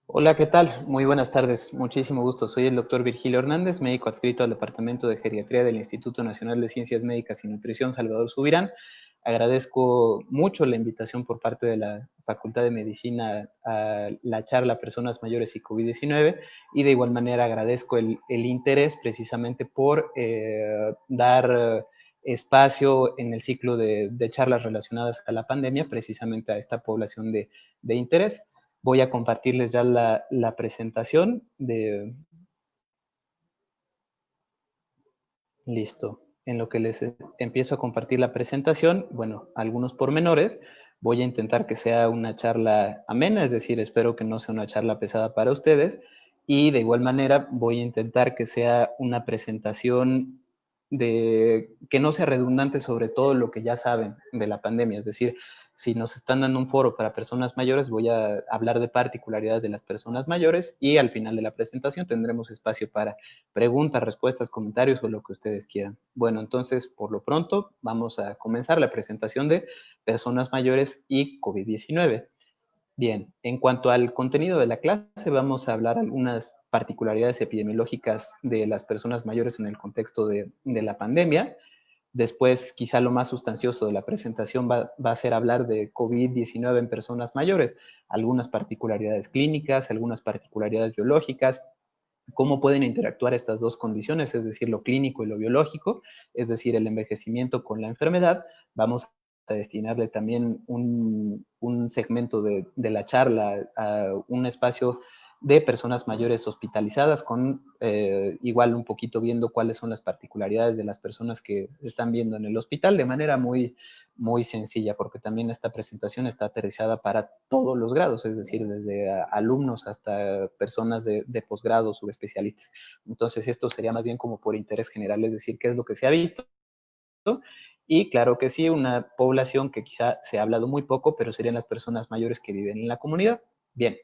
Hola, ¿qué tal? Muy buenas tardes. Muchísimo gusto. Soy el doctor Virgilio Hernández, médico adscrito al Departamento de Geriatría del Instituto Nacional de Ciencias Médicas y Nutrición Salvador Subirán. Agradezco mucho la invitación por parte de la Facultad de Medicina a la charla Personas Mayores y COVID-19 y de igual manera agradezco el interés precisamente por dar espacio en el ciclo de charlas relacionadas a la pandemia precisamente a esta población de interés. Voy a compartirles ya la presentación de... Listo. En lo que les empiezo a compartir la presentación, bueno, algunos pormenores. Voy a intentar que sea una charla amena, es decir, espero que no sea una charla pesada para ustedes. Y de igual manera voy a intentar que sea una presentación que no sea redundante sobre todo lo que ya saben de la pandemia. Es decir, si nos están dando un foro para personas mayores, voy a hablar de particularidades de las personas mayores y al final de la presentación tendremos espacio para preguntas, respuestas, comentarios o lo que ustedes quieran. Bueno, entonces, por lo pronto, vamos a comenzar la presentación de personas mayores y COVID-19. Bien, en cuanto al contenido de la clase, vamos a hablar algunas particularidades epidemiológicas de las personas mayores en el contexto de la pandemia. Después, quizá lo más sustancioso de la presentación va a ser hablar de COVID-19 en personas mayores, algunas particularidades clínicas, algunas particularidades biológicas, cómo pueden interactuar estas dos condiciones, es decir, lo clínico y lo biológico, es decir, el envejecimiento con la enfermedad. Vamos a destinarle también un segmento de la charla a un espacio de personas mayores hospitalizadas, con igual un poquito viendo cuáles son las particularidades de las personas que se están viendo en el hospital de manera muy sencilla, porque también esta presentación está aterrizada para todos los grados, es decir, desde alumnos hasta personas de posgrado, subespecialistas. Entonces, esto sería más bien como por interés general, es decir, qué es lo que se ha visto. Y claro que sí, una población que quizá se ha hablado muy poco, pero serían las personas mayores que viven en la comunidad. Bien,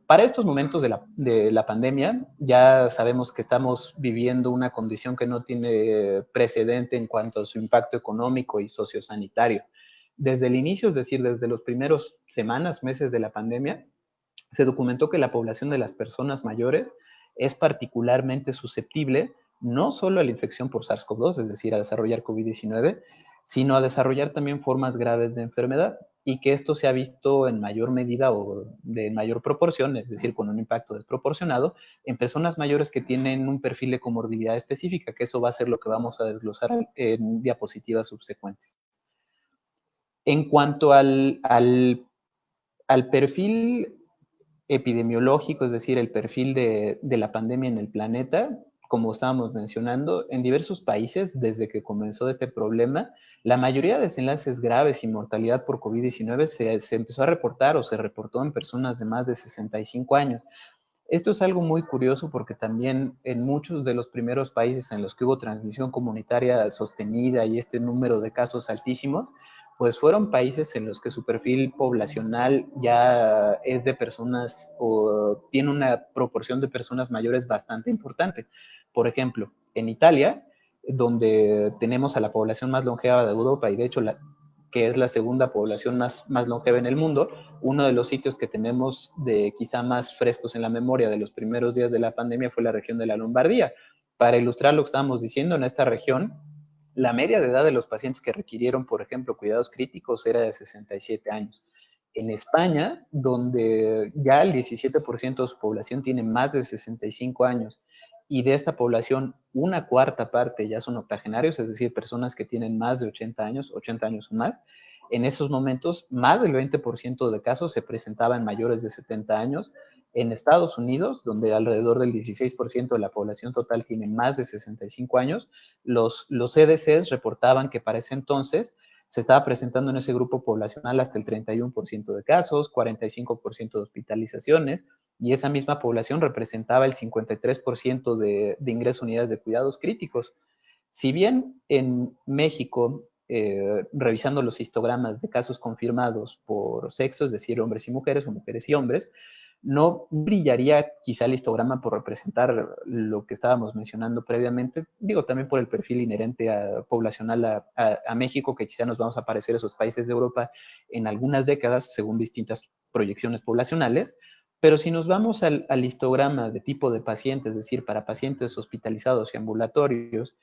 para estos momentos de la pandemia, ya sabemos que estamos viviendo una condición que no tiene precedente en cuanto a su impacto económico y sociosanitario. Desde el inicio, es decir, desde los primeros semanas, meses de la pandemia, se documentó que la población de las personas mayores es particularmente susceptible no solo a la infección por SARS-CoV-2, es decir, a desarrollar COVID-19, sino a desarrollar también formas graves de enfermedad y que esto se ha visto en mayor medida o de mayor proporción, es decir, con un impacto desproporcionado, en personas mayores que tienen un perfil de comorbilidad específica, que eso va a ser lo que vamos a desglosar en diapositivas subsecuentes. En cuanto al perfil epidemiológico, es decir, el perfil de la pandemia en el planeta, como estábamos mencionando, en diversos países, desde que comenzó este problema, la mayoría de desenlaces graves y mortalidad por COVID-19 se empezó a reportar o se reportó en personas de más de 65 años. Esto es algo muy curioso porque también en muchos de los primeros países en los que hubo transmisión comunitaria sostenida y este número de casos altísimos, pues fueron países en los que su perfil poblacional ya es de personas o tiene una proporción de personas mayores bastante importante. Por ejemplo, en Italia, donde tenemos a la población más longeva de Europa y de hecho que es la segunda población más longeva en el mundo, uno de los sitios que tenemos de quizá más frescos en la memoria de los primeros días de la pandemia fue la región de la Lombardía. Para ilustrar lo que estábamos diciendo, en esta región, la media de edad de los pacientes que requirieron, por ejemplo, cuidados críticos era de 67 años. En España, donde ya el 17% de su población tiene más de 65 años y de esta población una cuarta parte ya son octogenarios, es decir, personas que tienen más de 80 años o más, en esos momentos más del 20% de casos se presentaban mayores de 70 años. En Estados Unidos, donde alrededor del 16% de la población total tiene más de 65 años, los CDCs reportaban que para ese entonces se estaba presentando en ese grupo poblacional hasta el 31% de casos, 45% de hospitalizaciones, y esa misma población representaba el 53% de ingreso a unidades de cuidados críticos. Si bien en México, revisando los histogramas de casos confirmados por sexo, es decir, hombres y mujeres o mujeres y hombres, no brillaría quizá el histograma por representar lo que estábamos mencionando previamente, digo también por el perfil inherente poblacional a México, que quizá nos vamos a parecer a esos países de Europa en algunas décadas según distintas proyecciones poblacionales, Pero si nos vamos al histograma de tipo de paciente, es decir, para pacientes hospitalizados y ambulatorios,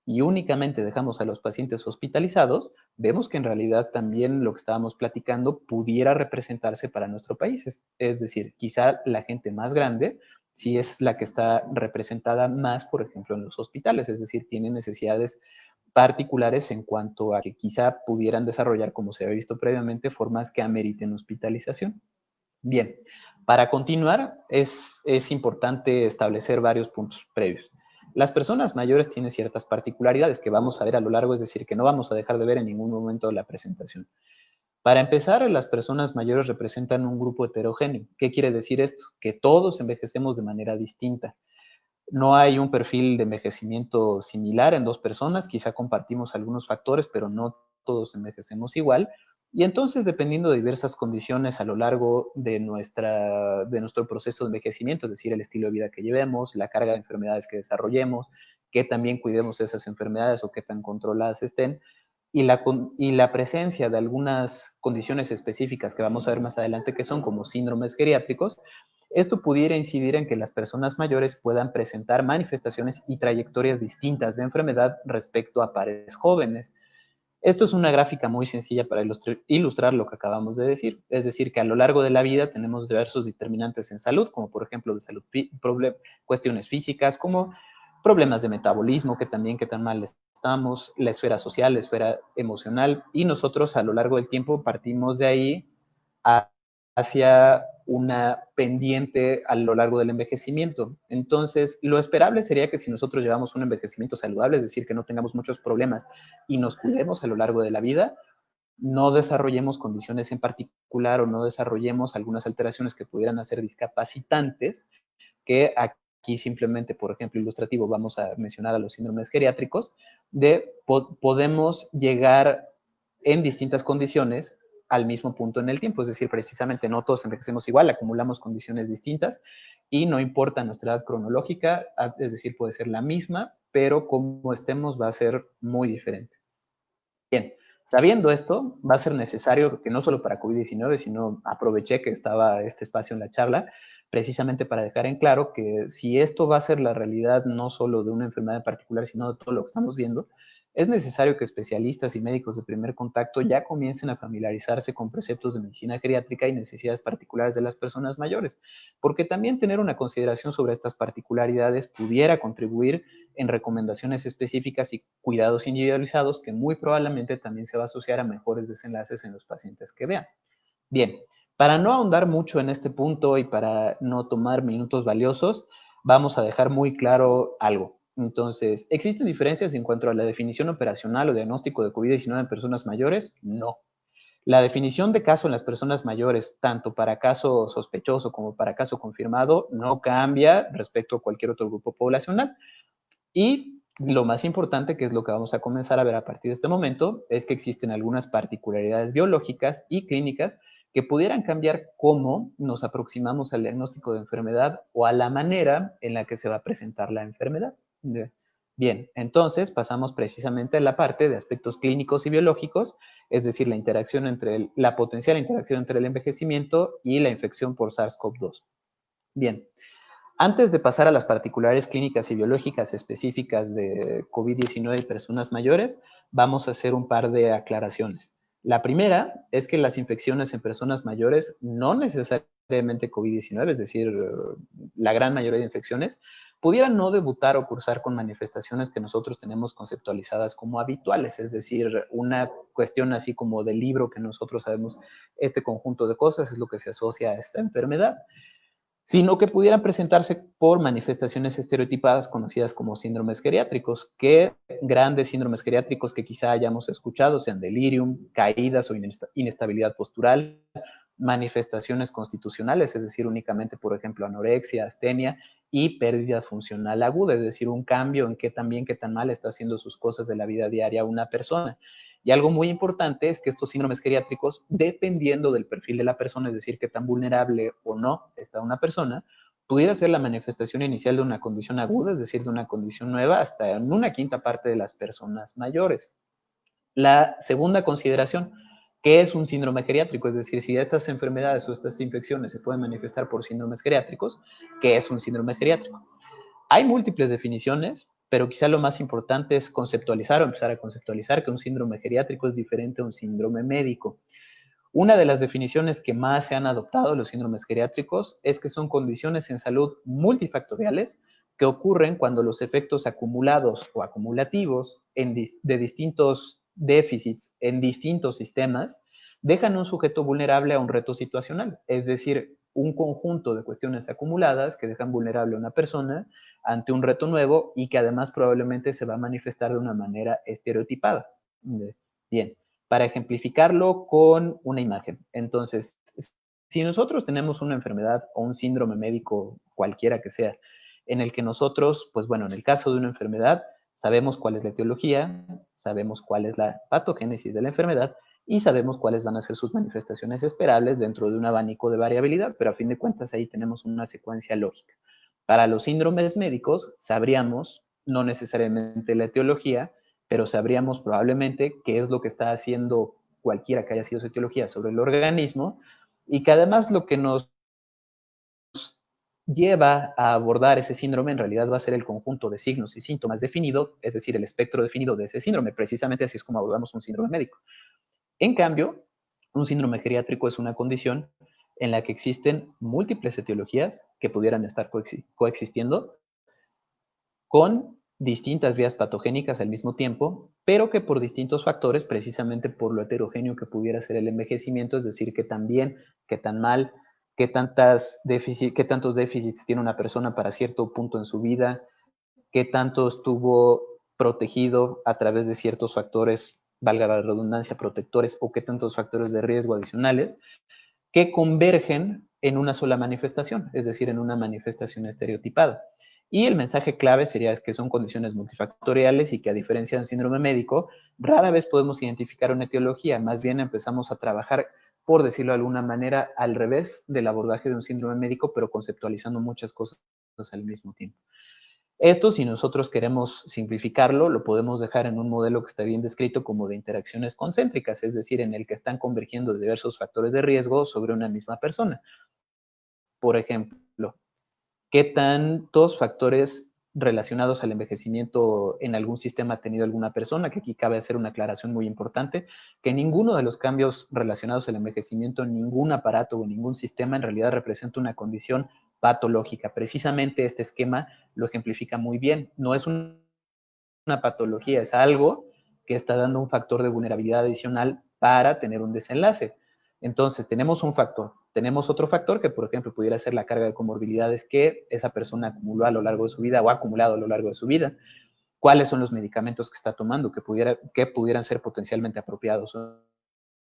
y únicamente dejamos a los pacientes hospitalizados, vemos que en realidad también lo que estábamos platicando pudiera representarse para nuestro país. Es decir, quizá la gente más grande sí es la que está representada más, por ejemplo, en los hospitales, es decir, tiene necesidades particulares en cuanto a que quizá pudieran desarrollar, como se había visto previamente, formas que ameriten hospitalización. Bien, para continuar es importante establecer varios puntos previos. Las personas mayores tienen ciertas particularidades que vamos a ver a lo largo, es decir, que no vamos a dejar de ver en ningún momento de la presentación. Para empezar, las personas mayores representan un grupo heterogéneo. ¿Qué quiere decir esto? Que todos envejecemos de manera distinta. No hay un perfil de envejecimiento similar en dos personas, quizá compartimos algunos factores, pero no todos envejecemos igual. Y entonces, dependiendo de diversas condiciones a lo largo de nuestro proceso de envejecimiento, es decir, el estilo de vida que llevemos, la carga de enfermedades que desarrollemos, que también cuidemos esas enfermedades o qué tan controladas estén, y la presencia de algunas condiciones específicas que vamos a ver más adelante, que son como síndromes geriátricos, esto pudiera incidir en que las personas mayores puedan presentar manifestaciones y trayectorias distintas de enfermedad respecto a pares jóvenes. Esto es una gráfica muy sencilla para ilustrar lo que acabamos de decir, es decir, que a lo largo de la vida tenemos diversos determinantes en salud, como por ejemplo de salud, cuestiones físicas, como problemas de metabolismo, que también qué tan mal estamos, la esfera social, la esfera emocional, y nosotros a lo largo del tiempo partimos de ahí hacia una pendiente a lo largo del envejecimiento. Entonces, lo esperable sería que si nosotros llevamos un envejecimiento saludable, es decir, que no tengamos muchos problemas y nos cuidemos a lo largo de la vida, no desarrollemos condiciones en particular o no desarrollemos algunas alteraciones que pudieran ser discapacitantes, que aquí simplemente, por ejemplo, ilustrativo, vamos a mencionar a los síndromes geriátricos, podemos llegar en distintas condiciones al mismo punto en el tiempo, es decir, precisamente no todos envejecemos igual, acumulamos condiciones distintas y no importa nuestra edad cronológica, es decir, puede ser la misma, pero como estemos va a ser muy diferente. Bien, sabiendo esto, va a ser necesario que no solo para COVID-19, sino aproveché que estaba este espacio en la charla, precisamente para dejar en claro que si esto va a ser la realidad no solo de una enfermedad en particular, sino de todo lo que estamos viendo, es necesario que especialistas y médicos de primer contacto ya comiencen a familiarizarse con preceptos de medicina geriátrica y necesidades particulares de las personas mayores, porque también tener una consideración sobre estas particularidades pudiera contribuir en recomendaciones específicas y cuidados individualizados que muy probablemente también se va a asociar a mejores desenlaces en los pacientes que vean. Bien, para no ahondar mucho en este punto y para no tomar minutos valiosos, vamos a dejar muy claro algo. Entonces, ¿existen diferencias en cuanto a la definición operacional o diagnóstico de COVID-19 en personas mayores? No. La definición de caso en las personas mayores, tanto para caso sospechoso como para caso confirmado, no cambia respecto a cualquier otro grupo poblacional. Y lo más importante, que es lo que vamos a comenzar a ver a partir de este momento, es que existen algunas particularidades biológicas y clínicas que pudieran cambiar cómo nos aproximamos al diagnóstico de enfermedad o a la manera en la que se va a presentar la enfermedad. Bien, entonces pasamos precisamente a la parte de aspectos clínicos y biológicos, es decir, la potencial interacción entre el envejecimiento y la infección por SARS-CoV-2. Bien, antes de pasar a las particulares clínicas y biológicas específicas de COVID-19 y personas mayores, vamos a hacer un par de aclaraciones. La primera es que las infecciones en personas mayores, no necesariamente COVID-19, es decir, la gran mayoría de infecciones, pudieran no debutar o cursar con manifestaciones que nosotros tenemos conceptualizadas como habituales, es decir, una cuestión así como del libro que nosotros sabemos, este conjunto de cosas es lo que se asocia a esta enfermedad, sino que pudieran presentarse por manifestaciones estereotipadas conocidas como síndromes geriátricos, que grandes síndromes geriátricos que quizá hayamos escuchado sean delirium, caídas o inestabilidad postural, manifestaciones constitucionales, es decir, únicamente, por ejemplo, anorexia, astenia y pérdida funcional aguda, es decir, un cambio en qué tan bien, qué tan mal está haciendo sus cosas de la vida diaria una persona. Y algo muy importante es que estos síndromes geriátricos, dependiendo del perfil de la persona, es decir, qué tan vulnerable o no está una persona, pudiera ser la manifestación inicial de una condición aguda, es decir, de una condición nueva, hasta en una quinta parte de las personas mayores. La segunda consideración, ¿Qué es un síndrome geriátrico? Es decir, si estas enfermedades o estas infecciones se pueden manifestar por síndromes geriátricos, ¿qué es un síndrome geriátrico? Hay múltiples definiciones, pero quizá lo más importante es conceptualizar o empezar a conceptualizar que un síndrome geriátrico es diferente a un síndrome médico. Una de las definiciones que más se han adoptado de los síndromes geriátricos es que son condiciones en salud multifactoriales que ocurren cuando los efectos acumulados o acumulativos de distintos déficits en distintos sistemas dejan a un sujeto vulnerable a un reto situacional, es decir, un conjunto de cuestiones acumuladas que dejan vulnerable a una persona ante un reto nuevo y que además probablemente se va a manifestar de una manera estereotipada. Bien, para ejemplificarlo con una imagen. Entonces, si nosotros tenemos una enfermedad o un síndrome médico, cualquiera que sea, en el que nosotros, pues bueno, en el caso de una enfermedad, sabemos cuál es la etiología, sabemos cuál es la patogénesis de la enfermedad y sabemos cuáles van a ser sus manifestaciones esperables dentro de un abanico de variabilidad, pero a fin de cuentas ahí tenemos una secuencia lógica. Para los síndromes médicos sabríamos, no necesariamente la etiología, pero sabríamos probablemente qué es lo que está haciendo cualquiera que haya sido su etiología sobre el organismo y que además lo que nos lleva a abordar ese síndrome en realidad va a ser el conjunto de signos y síntomas definido, es decir, el espectro definido de ese síndrome. Precisamente así es como abordamos un síndrome médico. En cambio, un síndrome geriátrico es una condición en la que existen múltiples etiologías que pudieran estar coexistiendo con distintas vías patogénicas al mismo tiempo, pero que por distintos factores, precisamente por lo heterogéneo que pudiera ser el envejecimiento, es decir, que tan bien, que tan mal, qué tantos déficits tiene una persona para cierto punto en su vida, qué tanto estuvo protegido a través de ciertos factores, valga la redundancia, protectores, o qué tantos factores de riesgo adicionales, que convergen en una sola manifestación, es decir, en una manifestación estereotipada. Y el mensaje clave sería que son condiciones multifactoriales y que a diferencia de un síndrome médico, rara vez podemos identificar una etiología, más bien empezamos a trabajar, por decirlo de alguna manera, al revés del abordaje de un síndrome médico, pero conceptualizando muchas cosas al mismo tiempo. Esto, si nosotros queremos simplificarlo, lo podemos dejar en un modelo que está bien descrito como de interacciones concéntricas, es decir, en el que están convergiendo diversos factores de riesgo sobre una misma persona. Por ejemplo, ¿qué tantos factores relacionados al envejecimiento en algún sistema ha tenido alguna persona? Que aquí cabe hacer una aclaración muy importante, que ninguno de los cambios relacionados al envejecimiento en ningún aparato o en ningún sistema en realidad representa una condición patológica. Precisamente este esquema lo ejemplifica muy bien. No es una patología, es algo que está dando un factor de vulnerabilidad adicional para tener un desenlace. Entonces, tenemos un factor. Tenemos otro factor que, por ejemplo, pudiera ser la carga de comorbilidades que esa persona acumuló a lo largo de su vida o ha acumulado a lo largo de su vida. ¿Cuáles son los medicamentos que está tomando que pudieran ser potencialmente apropiados o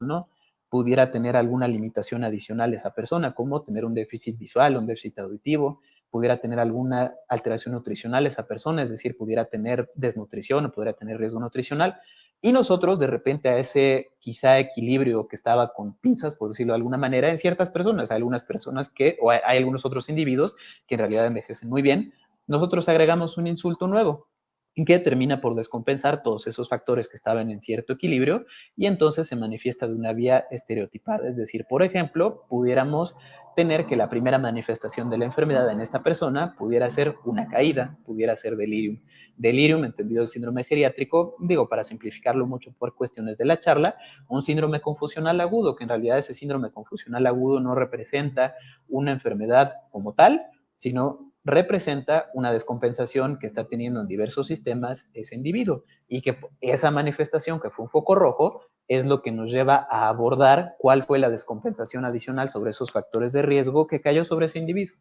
no? Pudiera tener alguna limitación adicional esa persona, como tener un déficit visual, un déficit auditivo, pudiera tener alguna alteración nutricional esa persona, es decir, pudiera tener desnutrición o pudiera tener riesgo nutricional. Y nosotros, de repente, a ese quizá equilibrio que estaba con pinzas, por decirlo de alguna manera, en ciertas personas, hay algunas personas que, o hay algunos otros individuos que en realidad envejecen muy bien, nosotros agregamos un insulto nuevo que termina por descompensar todos esos factores que estaban en cierto equilibrio y entonces se manifiesta de una vía estereotipada. Es decir, por ejemplo, pudiéramos tener que la primera manifestación de la enfermedad en esta persona pudiera ser una caída, pudiera ser delirium. Delirium, entendido el síndrome geriátrico, digo, para simplificarlo mucho por cuestiones de la charla, un síndrome confusional agudo, que en realidad ese síndrome confusional agudo no representa una enfermedad como tal, sino representa una descompensación que está teniendo en diversos sistemas ese individuo y que esa manifestación que fue un foco rojo es lo que nos lleva a abordar cuál fue la descompensación adicional sobre esos factores de riesgo que cayó sobre ese individuo.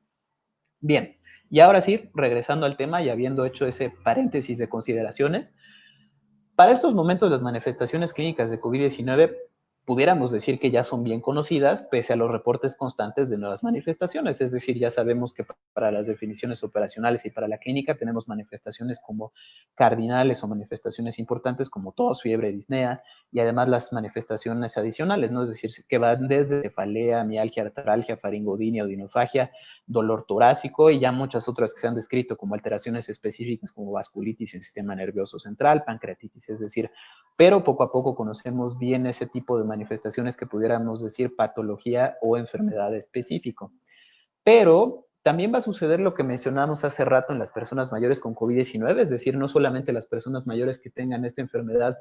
Bien, y ahora sí, regresando al tema y habiendo hecho ese paréntesis de consideraciones, para estos momentos las manifestaciones clínicas de COVID-19 pudiéramos decir que ya son bien conocidas, pese a los reportes constantes de nuevas manifestaciones. Es decir, ya sabemos que para las definiciones operacionales y para la clínica tenemos manifestaciones como cardinales o manifestaciones importantes como tos, fiebre, disnea, y además las manifestaciones adicionales, ¿no? Es decir, que van desde cefalea, mialgia, artralgia, faringodinia, odinofagia, dolor torácico y ya muchas otras que se han descrito como alteraciones específicas como vasculitis en el sistema nervioso central, pancreatitis, es decir, pero poco a poco conocemos bien ese tipo de manifestaciones que pudiéramos decir patología o enfermedad específico. Pero también va a suceder lo que mencionamos hace rato en las personas mayores con COVID-19, es decir, no solamente las personas mayores que tengan esta enfermedad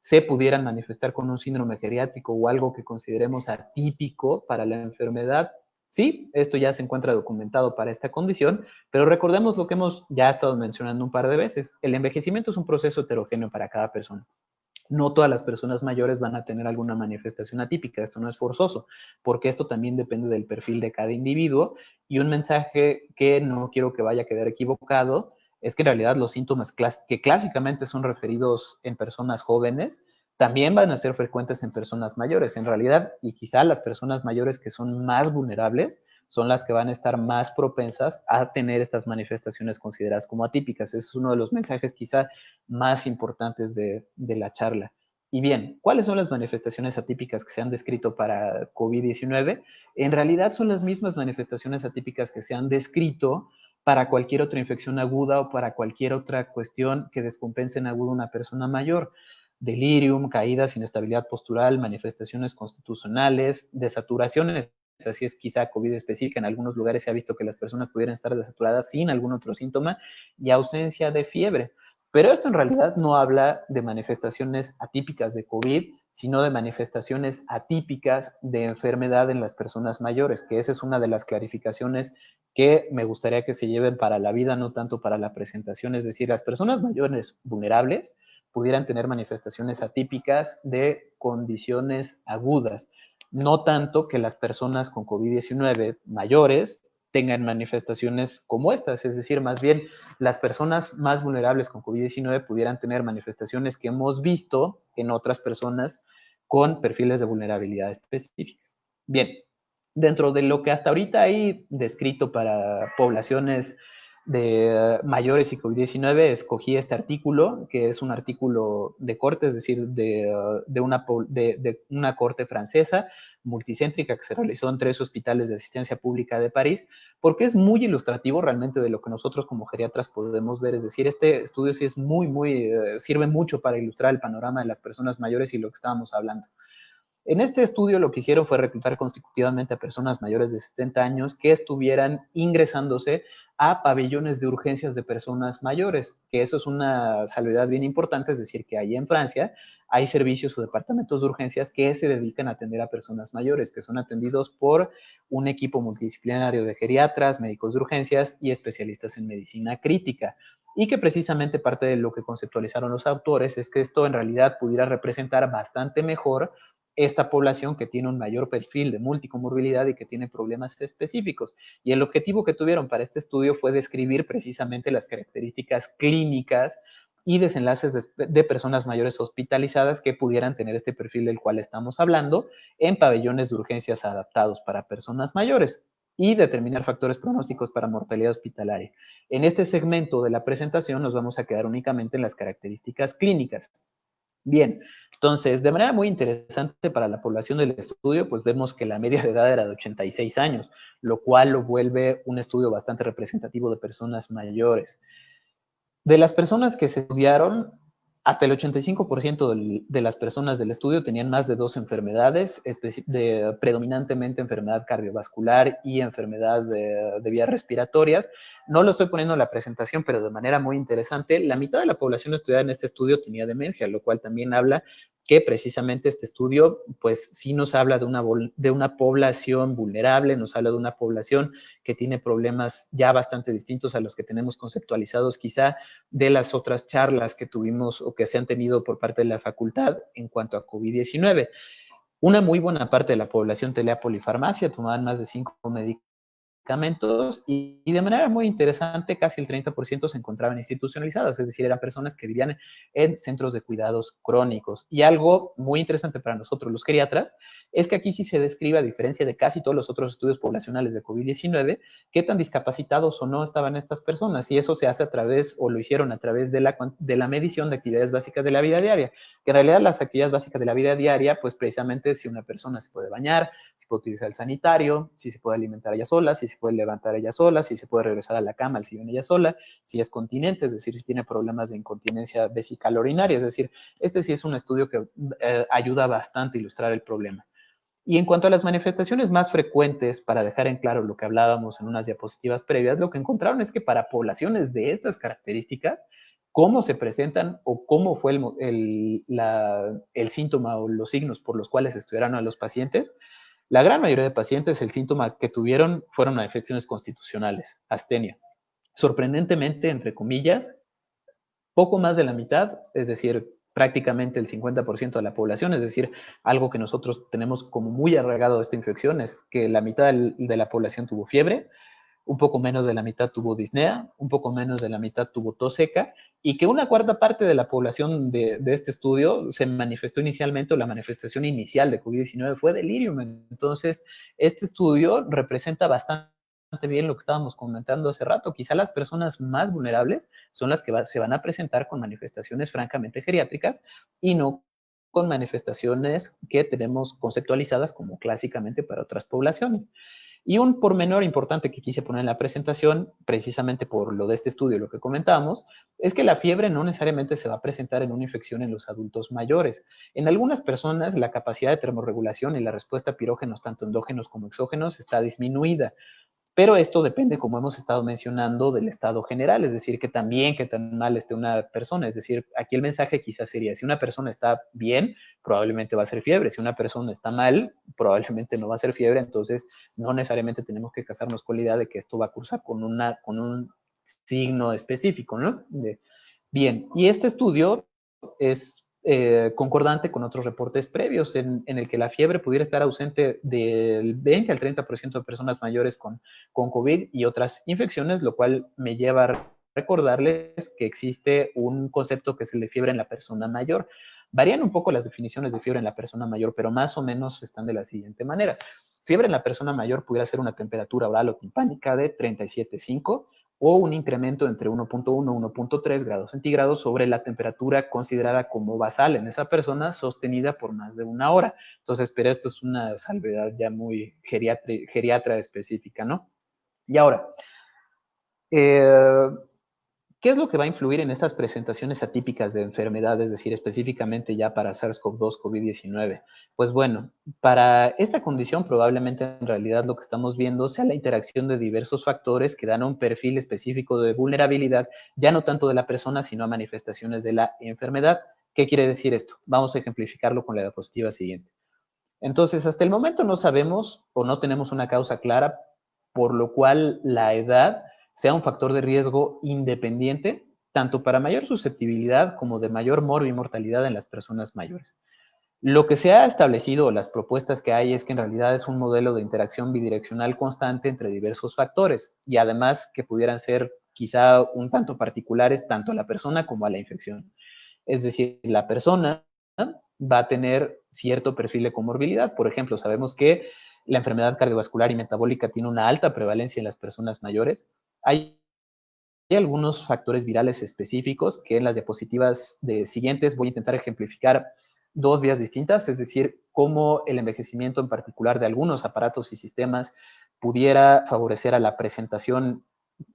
se pudieran manifestar con un síndrome geriátrico o algo que consideremos atípico para la enfermedad. Sí, esto ya se encuentra documentado para esta condición, pero recordemos lo que hemos ya estado mencionando un par de veces. El envejecimiento es un proceso heterogéneo para cada persona. No todas las personas mayores van a tener alguna manifestación atípica, esto no es forzoso, porque esto también depende del perfil de cada individuo. Y un mensaje que no quiero que vaya a quedar equivocado es que en realidad los síntomas que clásicamente son referidos en personas jóvenes también van a ser frecuentes en personas mayores, en realidad, y quizá las personas mayores que son más vulnerables son las que van a estar más propensas a tener estas manifestaciones consideradas como atípicas. Ese es uno de los mensajes quizá más importantes de la charla. Y bien, ¿cuáles son las manifestaciones atípicas que se han descrito para COVID-19? En realidad son las mismas manifestaciones atípicas que se han descrito para cualquier otra infección aguda o para cualquier otra cuestión que descompense en agudo una persona mayor. Delirium, caídas, inestabilidad postural, manifestaciones constitucionales, desaturaciones. Así es quizá COVID específica. En algunos lugares se ha visto que las personas pudieran estar desaturadas sin algún otro síntoma y ausencia de fiebre. Pero esto en realidad no habla de manifestaciones atípicas de COVID, sino de manifestaciones atípicas de enfermedad en las personas mayores, que esa es una de las clarificaciones que me gustaría que se lleven para la vida, no tanto para la presentación. Es decir, las personas mayores vulnerables pudieran tener manifestaciones atípicas de condiciones agudas, no tanto que las personas con COVID-19 mayores tengan manifestaciones como estas, es decir, más bien las personas más vulnerables con COVID-19 pudieran tener manifestaciones que hemos visto en otras personas con perfiles de vulnerabilidad específicas. Bien, dentro de lo que hasta ahorita hay descrito para poblaciones de mayores y COVID-19, escogí este artículo, que es un artículo de corte, es decir, de una corte francesa multicéntrica que se realizó en 3 hospitales de asistencia pública de París, porque es muy ilustrativo realmente de lo que nosotros como geriatras podemos ver. Es decir, este estudio sí es sirve mucho para ilustrar el panorama de las personas mayores y lo que estábamos hablando. En este estudio lo que hicieron fue reclutar consecutivamente a personas mayores de 70 años que estuvieran ingresándose a pabellones de urgencias de personas mayores, que eso es una salvedad bien importante, es decir, que ahí en Francia hay servicios o departamentos de urgencias que se dedican a atender a personas mayores, que son atendidos por un equipo multidisciplinario de geriatras, médicos de urgencias y especialistas en medicina crítica. Y que precisamente parte de lo que conceptualizaron los autores es que esto en realidad pudiera representar bastante mejor esta población que tiene un mayor perfil de multicomorbilidad y que tiene problemas específicos. Y el objetivo que tuvieron para este estudio fue describir precisamente las características clínicas y desenlaces de personas mayores hospitalizadas que pudieran tener este perfil del cual estamos hablando en pabellones de urgencias adaptados para personas mayores y determinar factores pronósticos para mortalidad hospitalaria. En este segmento de la presentación nos vamos a quedar únicamente en las características clínicas. Bien, entonces, de manera muy interesante para la población del estudio, pues vemos que la media de edad era de 86 años, lo cual lo vuelve un estudio bastante representativo de personas mayores. De las personas que se estudiaron, hasta el 85% de las personas del estudio tenían más de 2 enfermedades, predominantemente enfermedad cardiovascular y enfermedad de vías respiratorias. No lo estoy poniendo en la presentación, pero de manera muy interesante, la mitad de la población estudiada en este estudio tenía demencia, lo cual también habla que precisamente este estudio, pues sí nos habla de una población vulnerable, nos habla de una población que tiene problemas ya bastante distintos a los que tenemos conceptualizados quizá de las otras charlas que tuvimos o que se han tenido por parte de la facultad en cuanto a COVID-19. Una muy buena parte de la población tenía polifarmacia, tomaban más de 5 medicamentos y de manera muy interesante casi el 30% se encontraban institucionalizadas, es decir, eran personas que vivían en centros de cuidados crónicos. Y algo muy interesante para nosotros los geriatras es que aquí sí se describe, a diferencia de casi todos los otros estudios poblacionales de COVID-19, qué tan discapacitados o no estaban estas personas, y eso se hace a través, o lo hicieron a través de la medición de actividades básicas de la vida diaria, que en realidad las actividades básicas de la vida diaria, pues precisamente si una persona se puede bañar, si puede utilizar el sanitario, si se puede alimentar ella sola, si se puede levantar ella sola, si se puede regresar a la cama, al sillón ella sola, si es continente, es decir, si tiene problemas de incontinencia vesical urinaria, es decir, este sí es un estudio que ayuda bastante a ilustrar el problema. Y en cuanto a las manifestaciones más frecuentes, para dejar en claro lo que hablábamos en unas diapositivas previas, lo que encontraron es que para poblaciones de estas características, cómo se presentan o cómo fue el síntoma o los signos por los cuales estudiaron a los pacientes, la gran mayoría de pacientes el síntoma que tuvieron fueron manifestaciones constitucionales, astenia. Sorprendentemente, entre comillas, poco más de la mitad, es decir, prácticamente el 50% de la población, es decir, algo que nosotros tenemos como muy arraigado de esta infección es que la mitad de la población tuvo fiebre, un poco menos de la mitad tuvo disnea, un poco menos de la mitad tuvo tos seca, y que una cuarta parte de la población de este estudio se manifestó inicialmente, o la manifestación inicial de COVID-19 fue delirium. Entonces, este estudio representa bastante bien lo que estábamos comentando hace rato. Quizá las personas más vulnerables son las que se van a presentar con manifestaciones francamente geriátricas y no con manifestaciones que tenemos conceptualizadas como clásicamente para otras poblaciones. Y un pormenor importante que quise poner en la presentación, precisamente por lo de este estudio, lo que comentábamos, es que la fiebre no necesariamente se va a presentar en una infección en los adultos mayores. En algunas personas, la capacidad de termorregulación y la respuesta a pirógenos, tanto endógenos como exógenos, está disminuida. Pero esto depende, como hemos estado mencionando, del estado general, es decir, que también que tan mal esté una persona. Es decir, aquí el mensaje quizás sería, si una persona está bien, probablemente va a ser fiebre. Si una persona está mal, probablemente no va a ser fiebre. Entonces, no necesariamente tenemos que casarnos con la idea de que esto va a cursar con un signo específico, ¿no? Bien, y este estudio es concordante con otros reportes previos en el que la fiebre pudiera estar ausente del 20 al 30% de personas mayores con COVID y otras infecciones, lo cual me lleva a recordarles que existe un concepto que es el de fiebre en la persona mayor. Varían un poco las definiciones de fiebre en la persona mayor, pero más o menos están de la siguiente manera. Fiebre en la persona mayor pudiera ser una temperatura oral o timpánica de 37,5 o un incremento entre 1.1 y 1.3 grados centígrados sobre la temperatura considerada como basal en esa persona, sostenida por más de una hora. Entonces, pero esto es una salvedad ya muy geriatra específica, ¿no? Y ahora, eh, ¿qué es lo que va a influir en estas presentaciones atípicas de enfermedad, es decir, específicamente ya para SARS-CoV-2, COVID-19? Pues bueno, para esta condición probablemente en realidad lo que estamos viendo sea la interacción de diversos factores que dan un perfil específico de vulnerabilidad, ya no tanto de la persona, sino a manifestaciones de la enfermedad. ¿Qué quiere decir esto? Vamos a ejemplificarlo con la diapositiva siguiente. Entonces, hasta el momento no sabemos o no tenemos una causa clara por lo cual la edad sea un factor de riesgo independiente, tanto para mayor susceptibilidad como de mayor morbo y mortalidad en las personas mayores. Lo que se ha establecido, las propuestas que hay, es que en realidad es un modelo de interacción bidireccional constante entre diversos factores y además que pudieran ser quizá un tanto particulares tanto a la persona como a la infección. Es decir, la persona va a tener cierto perfil de comorbilidad. Por ejemplo, sabemos que la enfermedad cardiovascular y metabólica tiene una alta prevalencia en las personas mayores. Hay algunos factores virales específicos que en las diapositivas siguientes voy a intentar ejemplificar dos vías distintas, es decir, cómo el envejecimiento en particular de algunos aparatos y sistemas pudiera favorecer a la presentación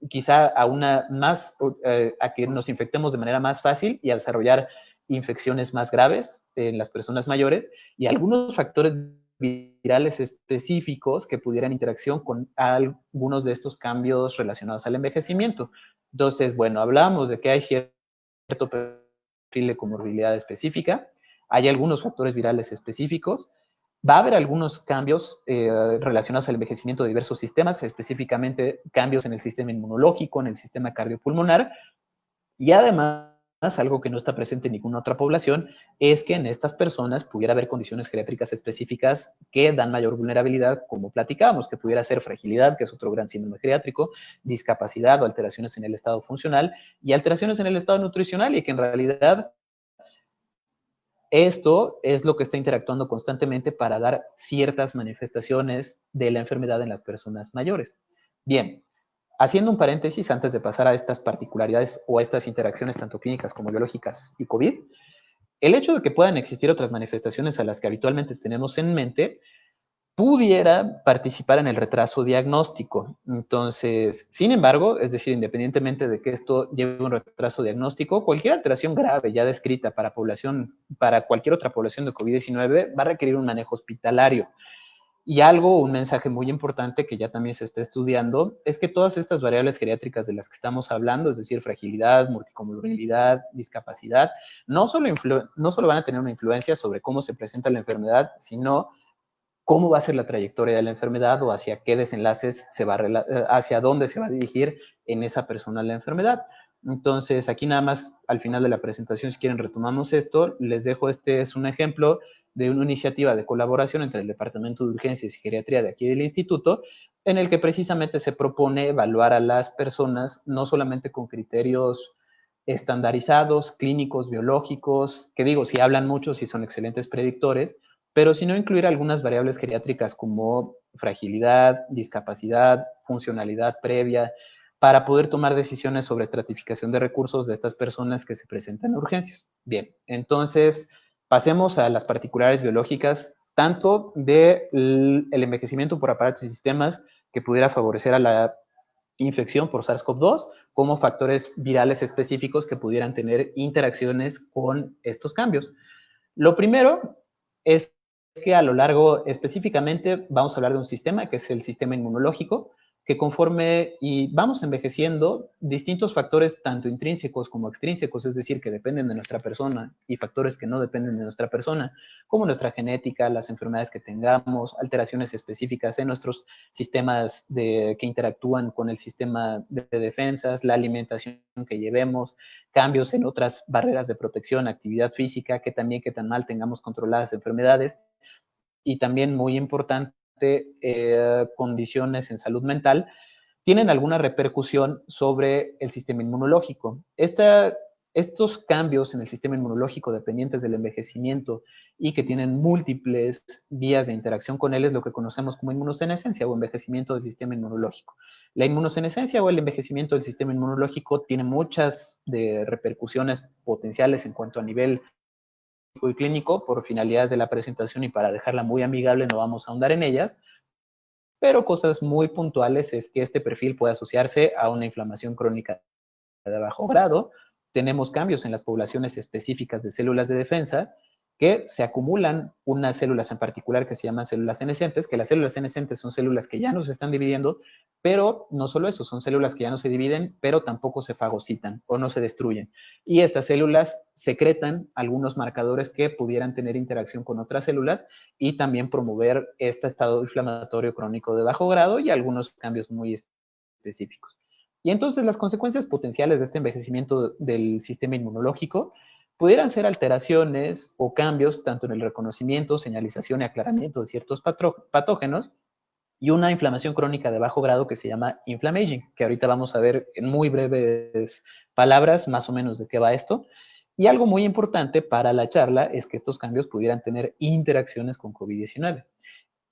quizá a que nos infectemos de manera más fácil y a desarrollar infecciones más graves en las personas mayores y algunos factores virales específicos que pudieran interacción con algunos de estos cambios relacionados al envejecimiento. Entonces, bueno, hablamos de que hay cierto perfil de comorbilidad específica, hay algunos factores virales específicos, va a haber algunos cambios relacionados al envejecimiento de diversos sistemas, específicamente cambios en el sistema inmunológico, en el sistema cardiopulmonar, y además, algo que no está presente en ninguna otra población, es que en estas personas pudiera haber condiciones geriátricas específicas que dan mayor vulnerabilidad, como platicábamos, que pudiera ser fragilidad, que es otro gran síndrome geriátrico, discapacidad o alteraciones en el estado funcional y alteraciones en el estado nutricional, y que en realidad Esto es lo que está interactuando constantemente para dar ciertas manifestaciones de la enfermedad en las personas mayores. Bien, haciendo un paréntesis antes de pasar a estas particularidades o a estas interacciones tanto clínicas como biológicas y COVID, el hecho de que puedan existir otras manifestaciones a las que habitualmente tenemos en mente pudiera participar en el retraso diagnóstico. Entonces, sin embargo, es decir, independientemente de que esto lleve un retraso diagnóstico, cualquier alteración grave ya descrita para cualquier otra población de COVID-19 va a requerir un manejo hospitalario. Y un mensaje muy importante que ya también se está estudiando, es que todas estas variables geriátricas de las que estamos hablando, es decir, fragilidad, multicomorbilidad, discapacidad, no solo van a tener una influencia sobre cómo se presenta la enfermedad, sino cómo va a ser la trayectoria de la enfermedad o hacia qué desenlaces hacia dónde se va a dirigir en esa persona la enfermedad. Entonces, aquí nada más al final de la presentación, si quieren retomamos esto, les dejo, este es un ejemplo de una iniciativa de colaboración entre el Departamento de Urgencias y Geriatría de aquí del Instituto, en el que precisamente se propone evaluar a las personas no solamente con criterios estandarizados, clínicos, biológicos, que digo, si hablan mucho, si son excelentes predictores, pero si no incluir algunas variables geriátricas como fragilidad, discapacidad, funcionalidad previa, para poder tomar decisiones sobre estratificación de recursos de estas personas que se presentan en urgencias. Bien, entonces pasemos a las particulares biológicas, tanto del envejecimiento por aparatos y sistemas que pudiera favorecer a la infección por SARS-CoV-2, como factores virales específicos que pudieran tener interacciones con estos cambios. Lo primero es que a lo largo, específicamente, vamos a hablar de un sistema, que es el sistema inmunológico, que conforme y vamos envejeciendo, distintos factores, tanto intrínsecos como extrínsecos, es decir, que dependen de nuestra persona, y factores que no dependen de nuestra persona, como nuestra genética, las enfermedades que tengamos, alteraciones específicas en nuestros sistemas que interactúan con el sistema de defensas, la alimentación que llevemos, cambios en otras barreras de protección, actividad física, que también que tan mal tengamos controladas enfermedades, y también muy importante, condiciones en salud mental, tienen alguna repercusión sobre el sistema inmunológico. Estos cambios en el sistema inmunológico dependientes del envejecimiento y que tienen múltiples vías de interacción con él es lo que conocemos como inmunosenescencia o envejecimiento del sistema inmunológico. La inmunosenescencia o el envejecimiento del sistema inmunológico tiene muchas de repercusiones potenciales en cuanto a nivel y clínico. Por finalidades de la presentación y para dejarla muy amigable no vamos a ahondar en ellas, pero cosas muy puntuales es que este perfil puede asociarse a una inflamación crónica de bajo grado. Tenemos cambios en las poblaciones específicas de células de defensa, que se acumulan unas células en particular que se llaman células senescentes, que las células senescentes son células que ya no se están dividiendo, pero no solo eso, son células que ya no se dividen, pero tampoco se fagocitan o no se destruyen. Y estas células secretan algunos marcadores que pudieran tener interacción con otras células y también promover este estado inflamatorio crónico de bajo grado y algunos cambios muy específicos. Y entonces las consecuencias potenciales de este envejecimiento del sistema inmunológico pudieran ser alteraciones o cambios tanto en el reconocimiento, señalización y aclaramiento de ciertos patógenos y una inflamación crónica de bajo grado que se llama inflammaging, que ahorita vamos a ver en muy breves palabras más o menos de qué va esto. Y algo muy importante para la charla es que estos cambios pudieran tener interacciones con COVID-19.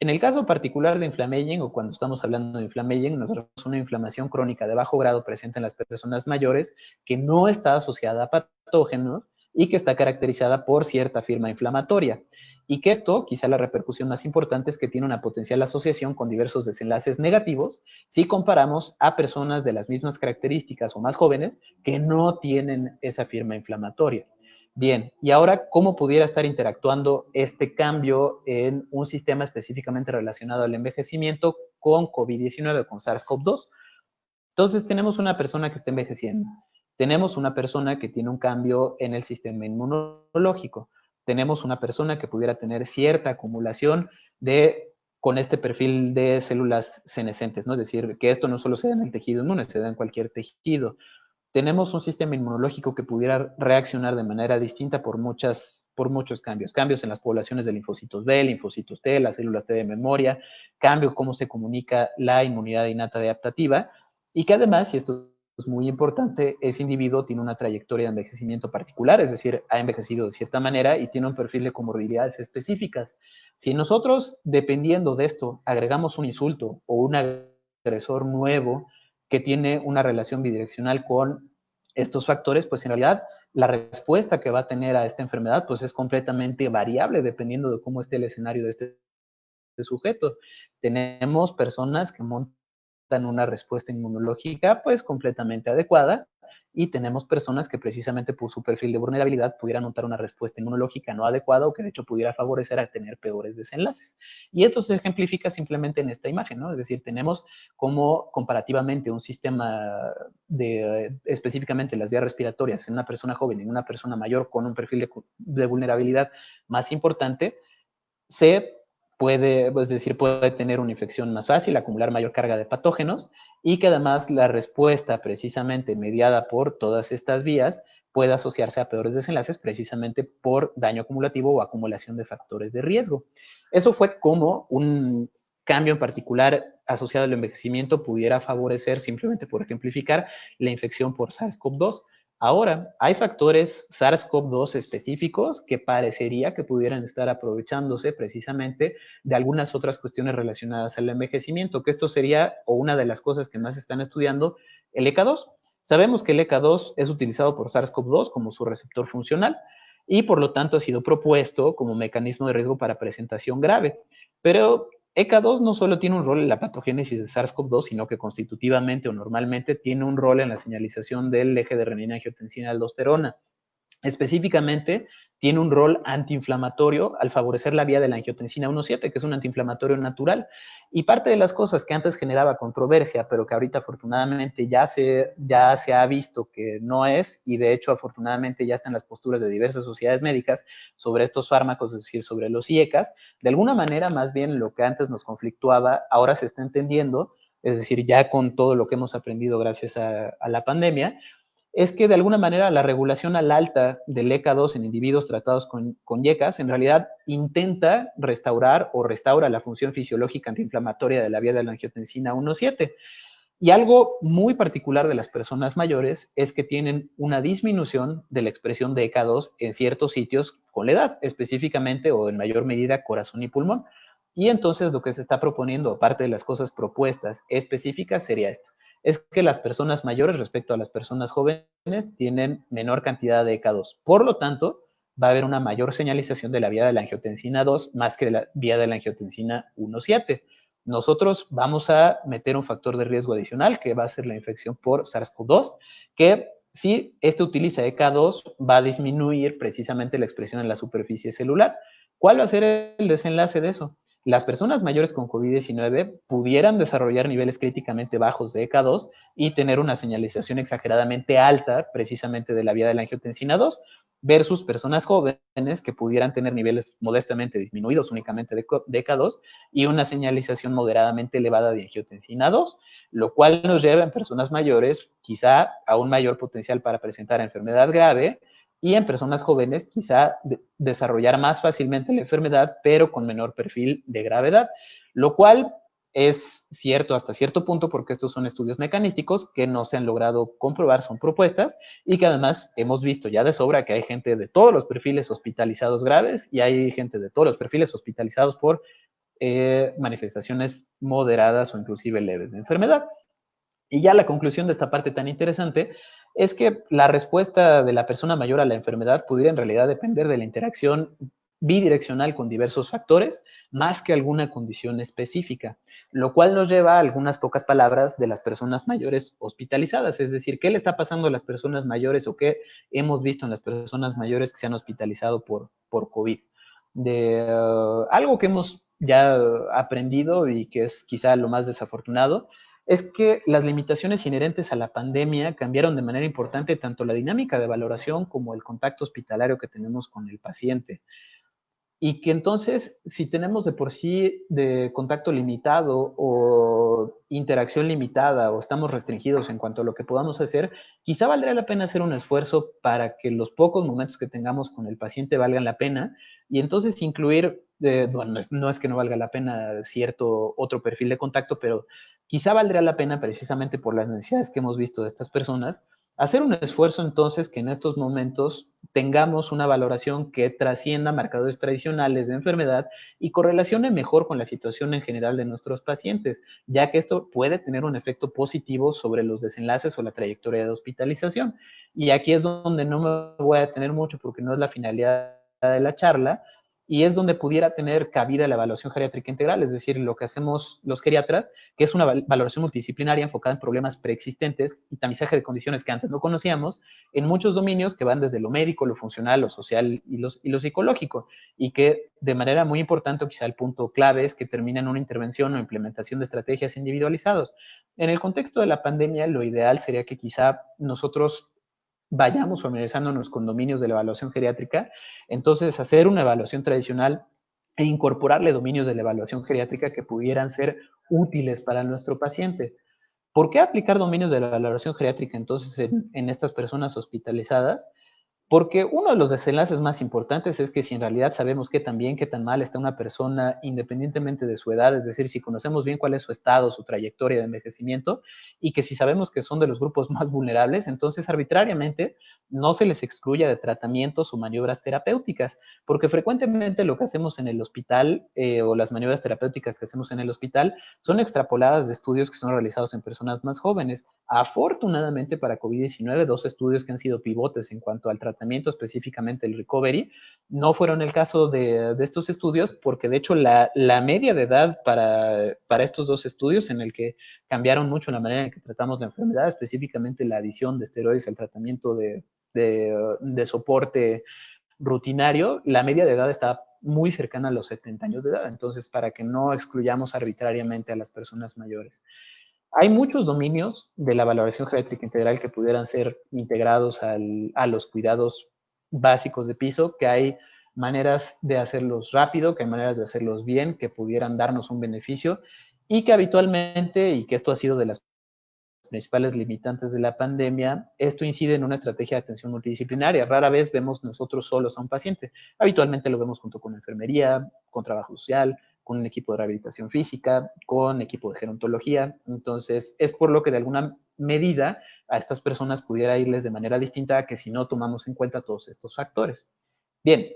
En el caso particular de inflammaging, o cuando estamos hablando de inflammaging, nos vemos una inflamación crónica de bajo grado presente en las personas mayores que no está asociada a patógenos y que está caracterizada por cierta firma inflamatoria. Y que esto, quizá la repercusión más importante, es que tiene una potencial asociación con diversos desenlaces negativos si comparamos a personas de las mismas características o más jóvenes que no tienen esa firma inflamatoria. Bien, y ahora, ¿cómo pudiera estar interactuando este cambio en un sistema específicamente relacionado al envejecimiento con COVID-19, con SARS-CoV-2? Entonces, tenemos una persona que está envejeciendo, tenemos una persona que tiene un cambio en el sistema inmunológico, tenemos una persona que pudiera tener cierta acumulación con este perfil de células senescentes, ¿no? Es decir, que esto no solo se da en el tejido inmune, se da en cualquier tejido. Tenemos un sistema inmunológico que pudiera reaccionar de manera distinta por muchos cambios. Cambios en las poblaciones de linfocitos B, linfocitos T, las células T de memoria, cambio cómo se comunica la inmunidad innata adaptativa, y que además, y esto muy importante, ese individuo tiene una trayectoria de envejecimiento particular, es decir, ha envejecido de cierta manera y tiene un perfil de comorbilidades específicas. Si nosotros, dependiendo de esto, agregamos un insulto o un agresor nuevo que tiene una relación bidireccional con estos factores, pues en realidad la respuesta que va a tener a esta enfermedad pues es completamente variable dependiendo de cómo esté el escenario de este sujeto. Tenemos personas que montan una respuesta inmunológica pues completamente adecuada y tenemos personas que precisamente por su perfil de vulnerabilidad pudieran notar una respuesta inmunológica no adecuada o que de hecho pudiera favorecer a tener peores desenlaces. Y esto se ejemplifica simplemente en esta imagen, ¿no? Es decir, tenemos como comparativamente un sistema de específicamente las vías respiratorias en una persona joven y en una persona mayor con un perfil de vulnerabilidad más importante, se puede, es decir, puede tener una infección más fácil, acumular mayor carga de patógenos y que además la respuesta precisamente mediada por todas estas vías puede asociarse a peores desenlaces precisamente por daño acumulativo o acumulación de factores de riesgo. Eso fue como un cambio en particular asociado al envejecimiento pudiera favorecer, simplemente por ejemplificar, la infección por SARS-CoV-2. Ahora, hay factores SARS-CoV-2 específicos que parecería que pudieran estar aprovechándose precisamente de algunas otras cuestiones relacionadas al envejecimiento, que esto sería, o una de las cosas que más están estudiando, el ECA2. Sabemos que el ECA2 es utilizado por SARS-CoV-2 como su receptor funcional y por lo tanto ha sido propuesto como mecanismo de riesgo para presentación grave. Pero ECA2 no solo tiene un rol en la patogénesis de SARS-CoV-2, sino que constitutivamente o normalmente tiene un rol en la señalización del eje de renina-angiotensina-aldosterona. Específicamente, tiene un rol antiinflamatorio al favorecer la vía de la angiotensina 1,7, que es un antiinflamatorio natural. Y parte de las cosas que antes generaba controversia, pero que ahorita afortunadamente ya se ha visto que no es, y de hecho afortunadamente ya están las posturas de diversas sociedades médicas sobre estos fármacos, es decir, sobre los IECAS, de alguna manera más bien lo que antes nos conflictuaba, ahora se está entendiendo, es decir, ya con todo lo que hemos aprendido gracias a la pandemia, es que de alguna manera la regulación al alta del ECA2 en individuos tratados con IECAS en realidad intenta restaurar o restaura la función fisiológica antiinflamatoria de la vía de la angiotensina 1,7. Y algo muy particular de las personas mayores es que tienen una disminución de la expresión de ECA2 en ciertos sitios con la edad, específicamente o en mayor medida corazón y pulmón. Y entonces lo que se está proponiendo, aparte de las cosas propuestas específicas, sería esto. Es que las personas mayores respecto a las personas jóvenes tienen menor cantidad de ECA2. Por lo tanto, va a haber una mayor señalización de la vía de la angiotensina 2 más que de la vía de la angiotensina 1,7. Nosotros vamos a meter un factor de riesgo adicional que va a ser la infección por SARS-CoV-2, que si este utiliza ECA2 va a disminuir precisamente la expresión en la superficie celular. ¿Cuál va a ser el desenlace de eso? Las personas mayores con COVID-19 pudieran desarrollar niveles críticamente bajos de ECA2 y tener una señalización exageradamente alta precisamente de la vía de la angiotensina 2 versus personas jóvenes que pudieran tener niveles modestamente disminuidos únicamente de ECA2 y una señalización moderadamente elevada de angiotensina 2, lo cual nos lleva en personas mayores quizá a un mayor potencial para presentar enfermedad grave y en personas jóvenes quizá desarrollar más fácilmente la enfermedad, pero con menor perfil de gravedad, lo cual es cierto hasta cierto punto porque estos son estudios mecanísticos que no se han logrado comprobar, son propuestas y que además hemos visto ya de sobra que hay gente de todos los perfiles hospitalizados graves y hay gente de todos los perfiles hospitalizados por manifestaciones moderadas o inclusive leves de enfermedad. Y ya la conclusión de esta parte tan interesante es que la respuesta de la persona mayor a la enfermedad pudiera en realidad depender de la interacción bidireccional con diversos factores, más que alguna condición específica, lo cual nos lleva a algunas pocas palabras de las personas mayores hospitalizadas, es decir, qué le está pasando a las personas mayores o qué hemos visto en las personas mayores que se han hospitalizado por COVID. Algo que hemos ya aprendido y que es quizá lo más desafortunado es que las limitaciones inherentes a la pandemia cambiaron de manera importante tanto la dinámica de valoración como el contacto hospitalario que tenemos con el paciente. Y que entonces, si tenemos de por sí de contacto limitado o interacción limitada o estamos restringidos en cuanto a lo que podamos hacer, quizá valdría la pena hacer un esfuerzo para que los pocos momentos que tengamos con el paciente valgan la pena y entonces incluir, bueno, no es que no valga la pena cierto otro perfil de contacto, pero quizá valdría la pena, precisamente por las necesidades que hemos visto de estas personas, hacer un esfuerzo entonces que en estos momentos tengamos una valoración que trascienda marcadores tradicionales de enfermedad y correlacione mejor con la situación en general de nuestros pacientes, ya que esto puede tener un efecto positivo sobre los desenlaces o la trayectoria de hospitalización. Y aquí es donde no me voy a detener mucho porque no es la finalidad de la charla, y es donde pudiera tener cabida la evaluación geriátrica integral, es decir, lo que hacemos los geriatras, que es una valoración multidisciplinaria enfocada en problemas preexistentes y tamizaje de condiciones que antes no conocíamos, en muchos dominios que van desde lo médico, lo funcional, lo social y lo psicológico, y que de manera muy importante, o quizá el punto clave, es que termina en una intervención o implementación de estrategias individualizadas. En el contexto de la pandemia, lo ideal sería que quizá nosotros vayamos familiarizándonos con dominios de la evaluación geriátrica, entonces hacer una evaluación tradicional e incorporarle dominios de la evaluación geriátrica que pudieran ser útiles para nuestro paciente. ¿Por qué aplicar dominios de la valoración geriátrica entonces en estas personas hospitalizadas? Porque uno de los desenlaces más importantes es que si en realidad sabemos qué tan bien, qué tan mal está una persona, independientemente de su edad, es decir, si conocemos bien cuál es su estado, su trayectoria de envejecimiento, y que si sabemos que son de los grupos más vulnerables, entonces arbitrariamente no se les excluya de tratamientos o maniobras terapéuticas, porque frecuentemente lo que hacemos en el hospital o las maniobras terapéuticas que hacemos en el hospital son extrapoladas de estudios que son realizados en personas más jóvenes. Afortunadamente para COVID-19, dos estudios que han sido pivotes en cuanto al tratamiento, específicamente el recovery, no fueron el caso de estos estudios, porque de hecho la media de edad para estos dos estudios, en el que cambiaron mucho la manera en que tratamos la enfermedad, específicamente la adición de esteroides al tratamiento de soporte rutinario, la media de edad está muy cercana a los 70 años de edad, entonces para que no excluyamos arbitrariamente a las personas mayores. Hay muchos dominios de la valoración geriátrica integral que pudieran ser integrados a los cuidados básicos de piso, que hay maneras de hacerlos rápido, que hay maneras de hacerlos bien, que pudieran darnos un beneficio y que habitualmente, y que esto ha sido de las principales limitantes de la pandemia, esto incide en una estrategia de atención multidisciplinaria. Rara vez vemos nosotros solos a un paciente. Habitualmente lo vemos junto con enfermería, con trabajo social, con un equipo de rehabilitación física, con equipo de gerontología. Entonces, es por lo que de alguna medida a estas personas pudiera irles de manera distinta a que si no tomamos en cuenta todos estos factores. Bien,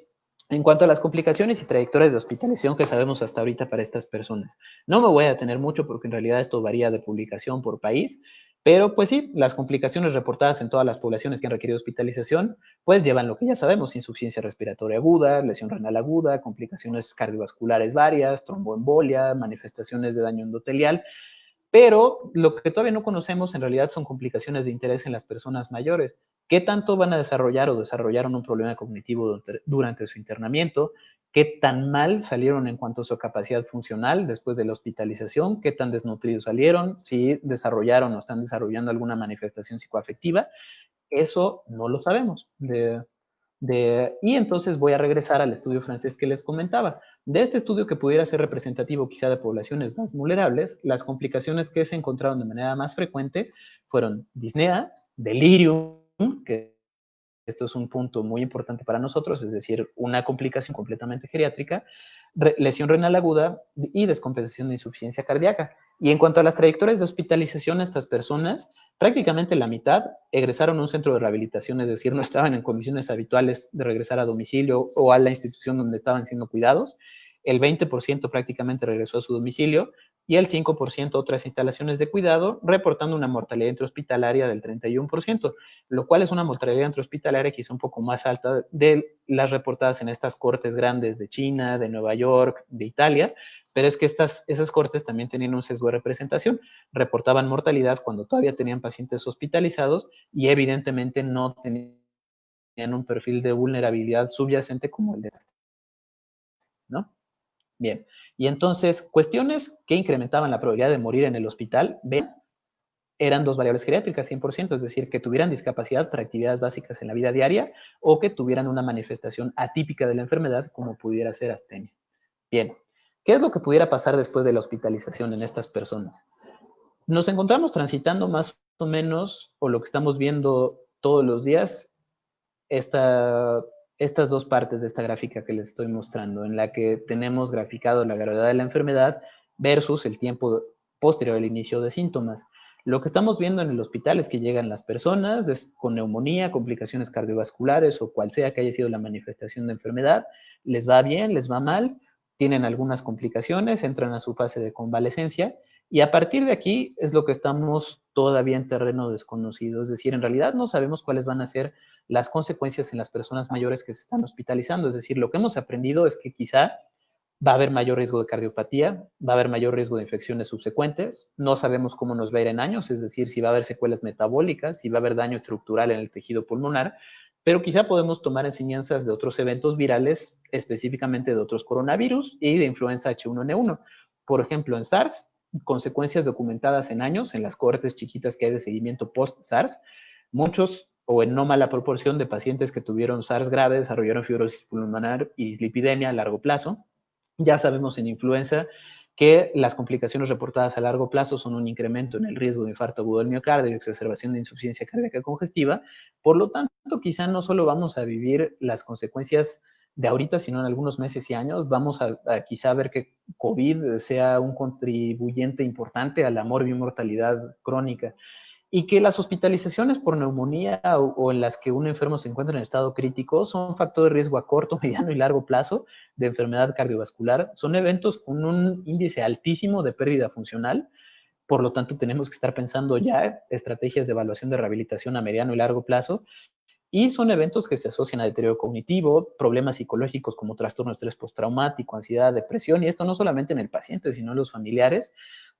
en cuanto a las complicaciones y trayectorias de hospitalización que sabemos hasta ahorita para estas personas, no me voy a detener mucho porque en realidad esto varía de publicación por país, pero pues sí, las complicaciones reportadas en todas las poblaciones que han requerido hospitalización, pues llevan lo que ya sabemos: insuficiencia respiratoria aguda, lesión renal aguda, complicaciones cardiovasculares varias, tromboembolia, manifestaciones de daño endotelial, pero lo que todavía no conocemos en realidad son complicaciones de interés en las personas mayores. ¿Qué tanto van a desarrollar o desarrollaron un problema cognitivo durante su internamiento? ¿Qué tan mal salieron en cuanto a su capacidad funcional después de la hospitalización? ¿Qué tan desnutridos salieron? ¿Si desarrollaron o están desarrollando alguna manifestación psicoafectiva? Eso no lo sabemos. Y entonces voy a regresar al estudio francés que les comentaba. De este estudio, que pudiera ser representativo quizá de poblaciones más vulnerables, las complicaciones que se encontraron de manera más frecuente fueron disnea, delirium, que esto es un punto muy importante para nosotros, es decir, una complicación completamente geriátrica, lesión renal aguda y descompensación de insuficiencia cardíaca. Y en cuanto a las trayectorias de hospitalización, estas personas, prácticamente la mitad egresaron a un centro de rehabilitación, es decir, no estaban en condiciones habituales de regresar a domicilio o a la institución donde estaban siendo cuidados. El 20% prácticamente regresó a su domicilio y el 5% a otras instalaciones de cuidado, reportando una mortalidad intrahospitalaria del 31%, lo cual es una mortalidad intrahospitalaria quizá un poco más alta de las reportadas en estas cortes grandes de China, de Nueva York, de Italia, pero es que esas cortes también tenían un sesgo de representación, reportaban mortalidad cuando todavía tenían pacientes hospitalizados y evidentemente no tenían un perfil de vulnerabilidad subyacente como el de, ¿no? Bien, y entonces, cuestiones que incrementaban la probabilidad de morir en el hospital, ven, eran dos variables geriátricas, 100%, es decir, que tuvieran discapacidad para actividades básicas en la vida diaria o que tuvieran una manifestación atípica de la enfermedad, como pudiera ser astenia. Bien, ¿qué es lo que pudiera pasar después de la hospitalización en estas personas? Nos encontramos transitando más o menos, o lo que estamos viendo todos los días, esta, estas dos partes de esta gráfica que les estoy mostrando, en la que tenemos graficado la gravedad de la enfermedad versus el tiempo posterior al inicio de síntomas. Lo que estamos viendo en el hospital es que llegan las personas con neumonía, complicaciones cardiovasculares o cual sea que haya sido la manifestación de enfermedad, les va bien, les va mal, tienen algunas complicaciones, entran a su fase de convalecencia y a partir de aquí es lo que estamos todavía en terreno desconocido, es decir, en realidad no sabemos cuáles van a ser las consecuencias en las personas mayores que se están hospitalizando, es decir, lo que hemos aprendido es que quizá va a haber mayor riesgo de cardiopatía, va a haber mayor riesgo de infecciones subsecuentes, no sabemos cómo nos va a ir en años, es decir, si va a haber secuelas metabólicas, si va a haber daño estructural en el tejido pulmonar, pero quizá podemos tomar enseñanzas de otros eventos virales, específicamente de otros coronavirus y de influenza H1N1. Por ejemplo, en SARS, consecuencias documentadas en años, en las cohortes chiquitas que hay de seguimiento post-SARS, muchos o en no mala proporción de pacientes que tuvieron SARS grave desarrollaron fibrosis pulmonar y dislipidemia a largo plazo. Ya sabemos en influenza que las complicaciones reportadas a largo plazo son un incremento en el riesgo de infarto agudo del miocardio y exacerbación de insuficiencia cardíaca congestiva. Por lo tanto, quizá no solo vamos a vivir las consecuencias de ahorita, sino en algunos meses y años, vamos a quizá ver que COVID sea un contribuyente importante a la morbimortalidad crónica y que las hospitalizaciones por neumonía o en las que un enfermo se encuentra en estado crítico son factor de riesgo a corto, mediano y largo plazo de enfermedad cardiovascular. Son eventos con un índice altísimo de pérdida funcional. Por lo tanto, tenemos que estar pensando ya estrategias de evaluación de rehabilitación a mediano y largo plazo. Y son eventos que se asocian a deterioro cognitivo, problemas psicológicos como trastorno de estrés postraumático, ansiedad, depresión, y esto no solamente en el paciente, sino en los familiares.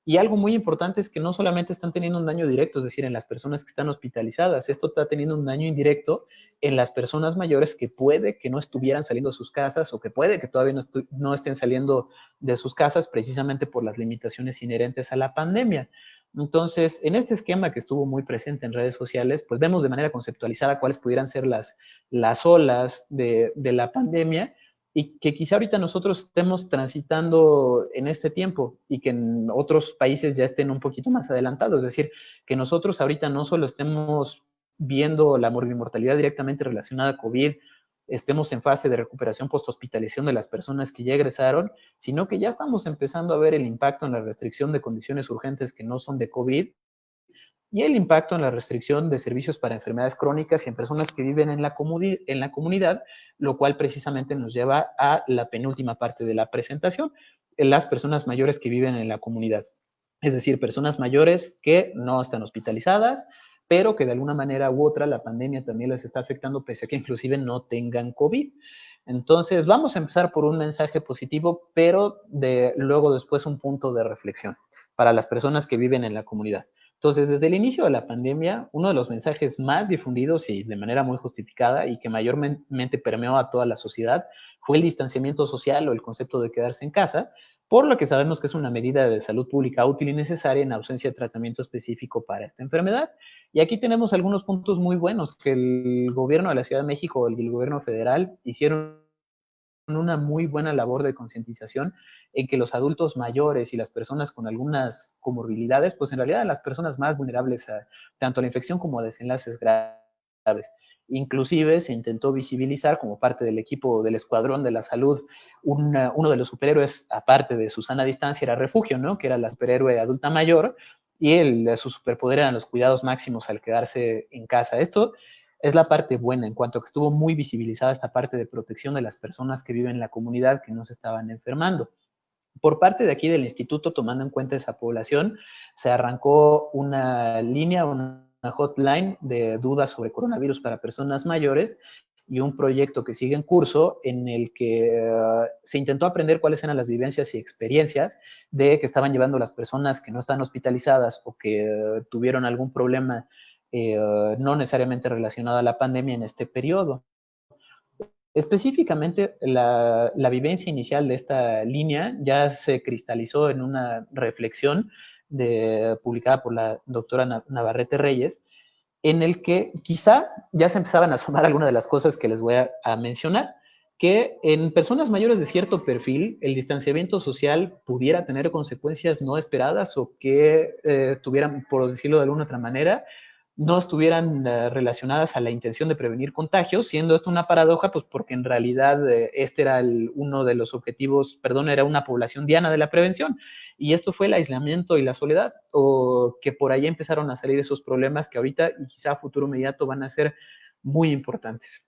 Y algo muy importante es que no solamente están teniendo un daño directo, es decir, en las personas que están hospitalizadas, esto está teniendo un daño indirecto en las personas mayores que puede que no estuvieran saliendo de sus casas o que puede que todavía no estén saliendo de sus casas precisamente por las limitaciones inherentes a la pandemia. Entonces, en este esquema que estuvo muy presente en redes sociales, pues vemos de manera conceptualizada cuáles pudieran ser las olas de la pandemia y que quizá ahorita nosotros estemos transitando en este tiempo y que en otros países ya estén un poquito más adelantados. Es decir, que nosotros ahorita no solo estemos viendo la morbimortalidad directamente relacionada a COVID, estemos en fase de recuperación post-hospitalización de las personas que ya egresaron, sino que ya estamos empezando a ver el impacto en la restricción de condiciones urgentes que no son de COVID y el impacto en la restricción de servicios para enfermedades crónicas y en personas que viven en la comunidad, lo cual precisamente nos lleva a la penúltima parte de la presentación, las personas mayores que viven en la comunidad. Es decir, personas mayores que no están hospitalizadas, pero que de alguna manera u otra la pandemia también les está afectando, pese a que inclusive no tengan COVID. Entonces, vamos a empezar por un mensaje positivo, pero luego después un punto de reflexión para las personas que viven en la comunidad. Entonces, desde el inicio de la pandemia, uno de los mensajes más difundidos y de manera muy justificada y que mayormente permeó a toda la sociedad fue el distanciamiento social o el concepto de quedarse en casa, por lo que sabemos que es una medida de salud pública útil y necesaria en ausencia de tratamiento específico para esta enfermedad. Y aquí tenemos algunos puntos muy buenos que el gobierno de la Ciudad de México y el gobierno federal hicieron una muy buena labor de concientización en que los adultos mayores y las personas con algunas comorbilidades, pues en realidad las personas más vulnerables a tanto a la infección como a desenlaces graves. Inclusive se intentó visibilizar como parte del equipo del Escuadrón de la Salud, uno de los superhéroes, aparte de Susana Distancia, era Refugio, ¿no? Que era la superhéroe adulta mayor, y su superpoder eran los cuidados máximos al quedarse en casa. Esto es la parte buena en cuanto a que estuvo muy visibilizada esta parte de protección de las personas que viven en la comunidad que no se estaban enfermando. Por parte de aquí del instituto, tomando en cuenta esa población, se arrancó una línea, una hotline de dudas sobre coronavirus para personas mayores y un proyecto que sigue en curso en el que se intentó aprender cuáles eran las vivencias y experiencias de que estaban llevando las personas que no están hospitalizadas o que tuvieron algún problema no necesariamente relacionado a la pandemia en este periodo. Específicamente, la vivencia inicial de esta línea ya se cristalizó en una reflexión publicada por la doctora Navarrete Reyes, en el que quizá ya se empezaban a sumar algunas de las cosas que les voy a mencionar, que en personas mayores de cierto perfil el distanciamiento social pudiera tener consecuencias no esperadas o que tuvieran, por decirlo de alguna otra manera, no estuvieran relacionadas a la intención de prevenir contagios, siendo esto una paradoja, pues porque en realidad este era uno de los objetivos, perdón, era una población diana de la prevención, y esto fue el aislamiento y la soledad, o que por ahí empezaron a salir esos problemas que ahorita y quizá a futuro inmediato van a ser muy importantes.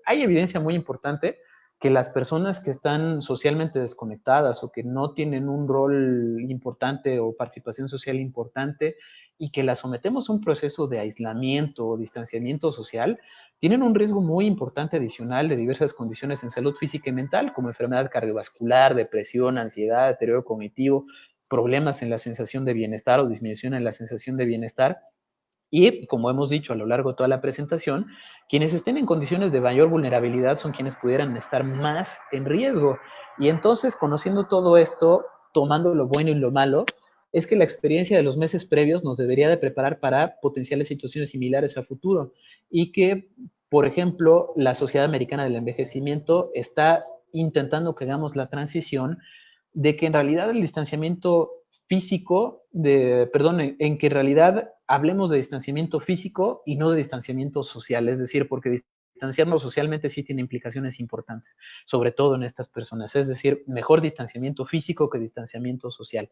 Hay evidencia muy importante que las personas que están socialmente desconectadas o que no tienen un rol importante o participación social importante y que las sometemos a un proceso de aislamiento o distanciamiento social, tienen un riesgo muy importante adicional de diversas condiciones en salud física y mental, como enfermedad cardiovascular, depresión, ansiedad, deterioro cognitivo, problemas en la sensación de bienestar o disminución en la sensación de bienestar. Y como hemos dicho a lo largo de toda la presentación, quienes estén en condiciones de mayor vulnerabilidad son quienes pudieran estar más en riesgo. Y entonces, conociendo todo esto, tomando lo bueno y lo malo, es que la experiencia de los meses previos nos debería de preparar para potenciales situaciones similares a futuro. Y que, por ejemplo, la Sociedad Americana del Envejecimiento está intentando que hagamos la transición de que en realidad el distanciamiento físico, perdón, en que en realidad hablemos de distanciamiento físico y no de distanciamiento social, es decir, porque distanciarnos socialmente sí tiene implicaciones importantes, sobre todo en estas personas, es decir, mejor distanciamiento físico que distanciamiento social.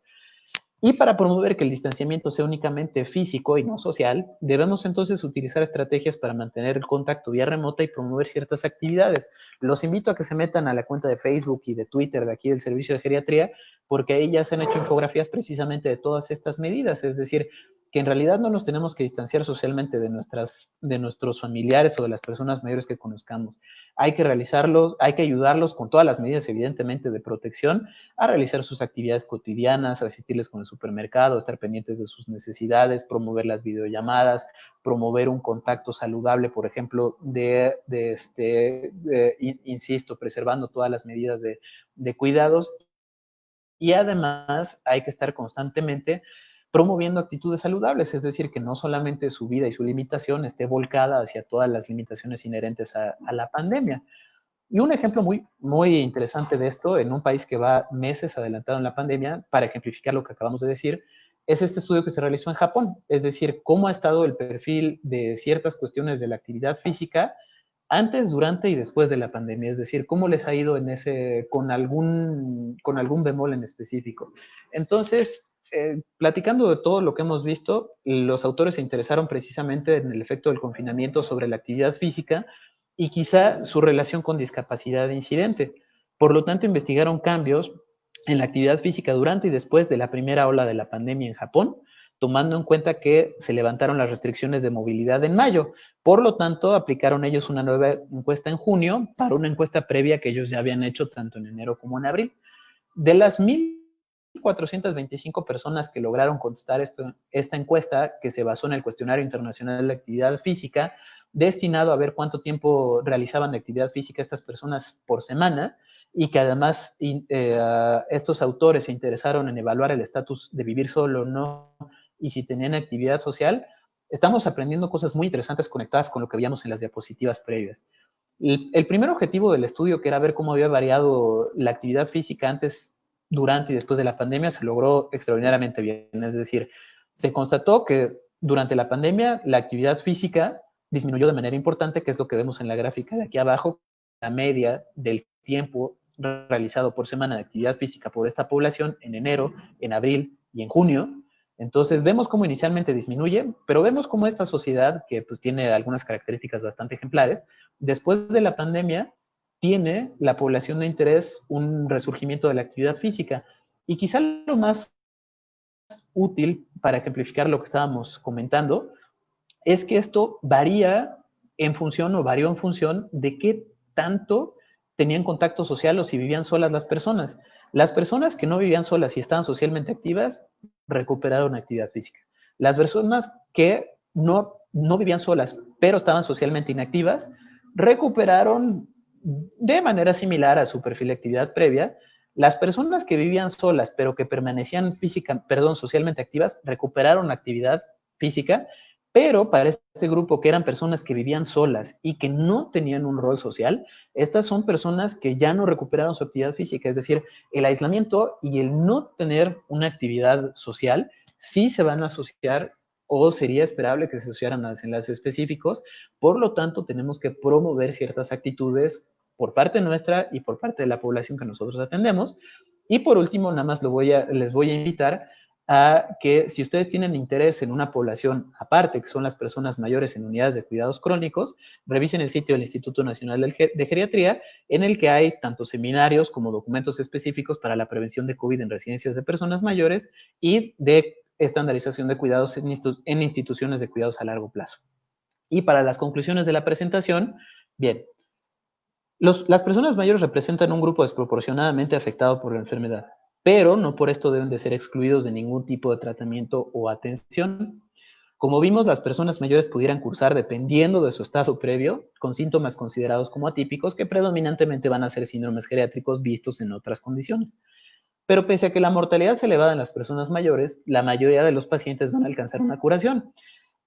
Y para promover que el distanciamiento sea únicamente físico y no social, debemos entonces utilizar estrategias para mantener el contacto vía remota y promover ciertas actividades. Los invito a que se metan a la cuenta de Facebook y de Twitter de aquí del Servicio de Geriatría, porque ahí ya se han hecho infografías precisamente de todas estas medidas, es decir, que en realidad no nos tenemos que distanciar socialmente de nuestros familiares o de las personas mayores que conozcamos. Hay que realizarlos, hay que ayudarlos con todas las medidas, evidentemente, de protección, a realizar sus actividades cotidianas, asistirles con el supermercado, estar pendientes de sus necesidades, promover las videollamadas, promover un contacto saludable, por ejemplo, insisto, preservando todas las medidas de cuidados. Y además hay que estar constantemente promoviendo actitudes saludables, es decir, que no solamente su vida y su limitación esté volcada hacia todas las limitaciones inherentes a la pandemia. Y un ejemplo muy interesante de esto, en un país que va meses adelantado en la pandemia, para ejemplificar lo que acabamos de decir, es este estudio que se realizó en Japón, es decir, cómo ha estado el perfil de ciertas cuestiones de la actividad física antes, durante y después de la pandemia, es decir, cómo les ha ido con algún bemol en específico. Entonces, platicando de todo lo que hemos visto, los autores se interesaron precisamente en el efecto del confinamiento sobre la actividad física y quizá su relación con discapacidad incidente. Por lo tanto, investigaron cambios en la actividad física durante y después de la primera ola de la pandemia en Japón, tomando en cuenta que se levantaron las restricciones de movilidad en mayo. Por lo tanto, aplicaron ellos una nueva encuesta en junio para una encuesta previa que ellos ya habían hecho tanto en enero como en abril. De las 1,425 personas que lograron contestar esta encuesta, que se basó en el Cuestionario Internacional de Actividad Física, destinado a ver cuánto tiempo realizaban de actividad física estas personas por semana, y que además estos autores se interesaron en evaluar el estatus de vivir solo o no, y si tenían actividad social, estamos aprendiendo cosas muy interesantes conectadas con lo que veíamos en las diapositivas previas. El primer objetivo del estudio, que era ver cómo había variado la actividad física antes, durante y después de la pandemia, se logró extraordinariamente bien. Es decir, se constató que durante la pandemia la actividad física disminuyó de manera importante, que es lo que vemos en la gráfica de aquí abajo, la media del tiempo realizado por semana de actividad física por esta población en enero, en abril y en junio. Entonces vemos cómo inicialmente disminuye, pero vemos cómo esta sociedad, que pues tiene algunas características bastante ejemplares, después de la pandemia tiene la población de interés un resurgimiento de la actividad física. Y quizá lo más útil para ejemplificar lo que estábamos comentando es que esto varía en función o varió en función de qué tanto tenían contacto social o si vivían solas las personas. Las personas que no vivían solas y estaban socialmente activas recuperaron actividad física. Las personas que no vivían solas pero estaban socialmente inactivas recuperaron de manera similar a su perfil de actividad previa. Las personas que vivían solas pero que permanecían socialmente activas recuperaron actividad física, pero para este grupo que eran personas que vivían solas y que no tenían un rol social, estas son personas que ya no recuperaron su actividad física, es decir, el aislamiento y el no tener una actividad social sí se van a asociar o sería esperable que se asociaran a desenlaces específicos. Por lo tanto, tenemos que promover ciertas actitudes por parte nuestra y por parte de la población que nosotros atendemos. Y por último, nada más les voy a invitar a que si ustedes tienen interés en una población aparte, que son las personas mayores en unidades de cuidados crónicos, revisen el sitio del Instituto Nacional de Geriatría, en el que hay tanto seminarios como documentos específicos para la prevención de COVID en residencias de personas mayores y de estandarización de cuidados en instituciones de cuidados a largo plazo. Y para las conclusiones de la presentación, bien, las personas mayores representan un grupo desproporcionadamente afectado por la enfermedad, pero no por esto deben de ser excluidos de ningún tipo de tratamiento o atención. Como vimos, las personas mayores pudieran cursar, dependiendo de su estado previo, con síntomas considerados como atípicos, que predominantemente van a ser síndromes geriátricos vistos en otras condiciones. Pero pese a que la mortalidad es elevada en las personas mayores, la mayoría de los pacientes van a alcanzar una curación.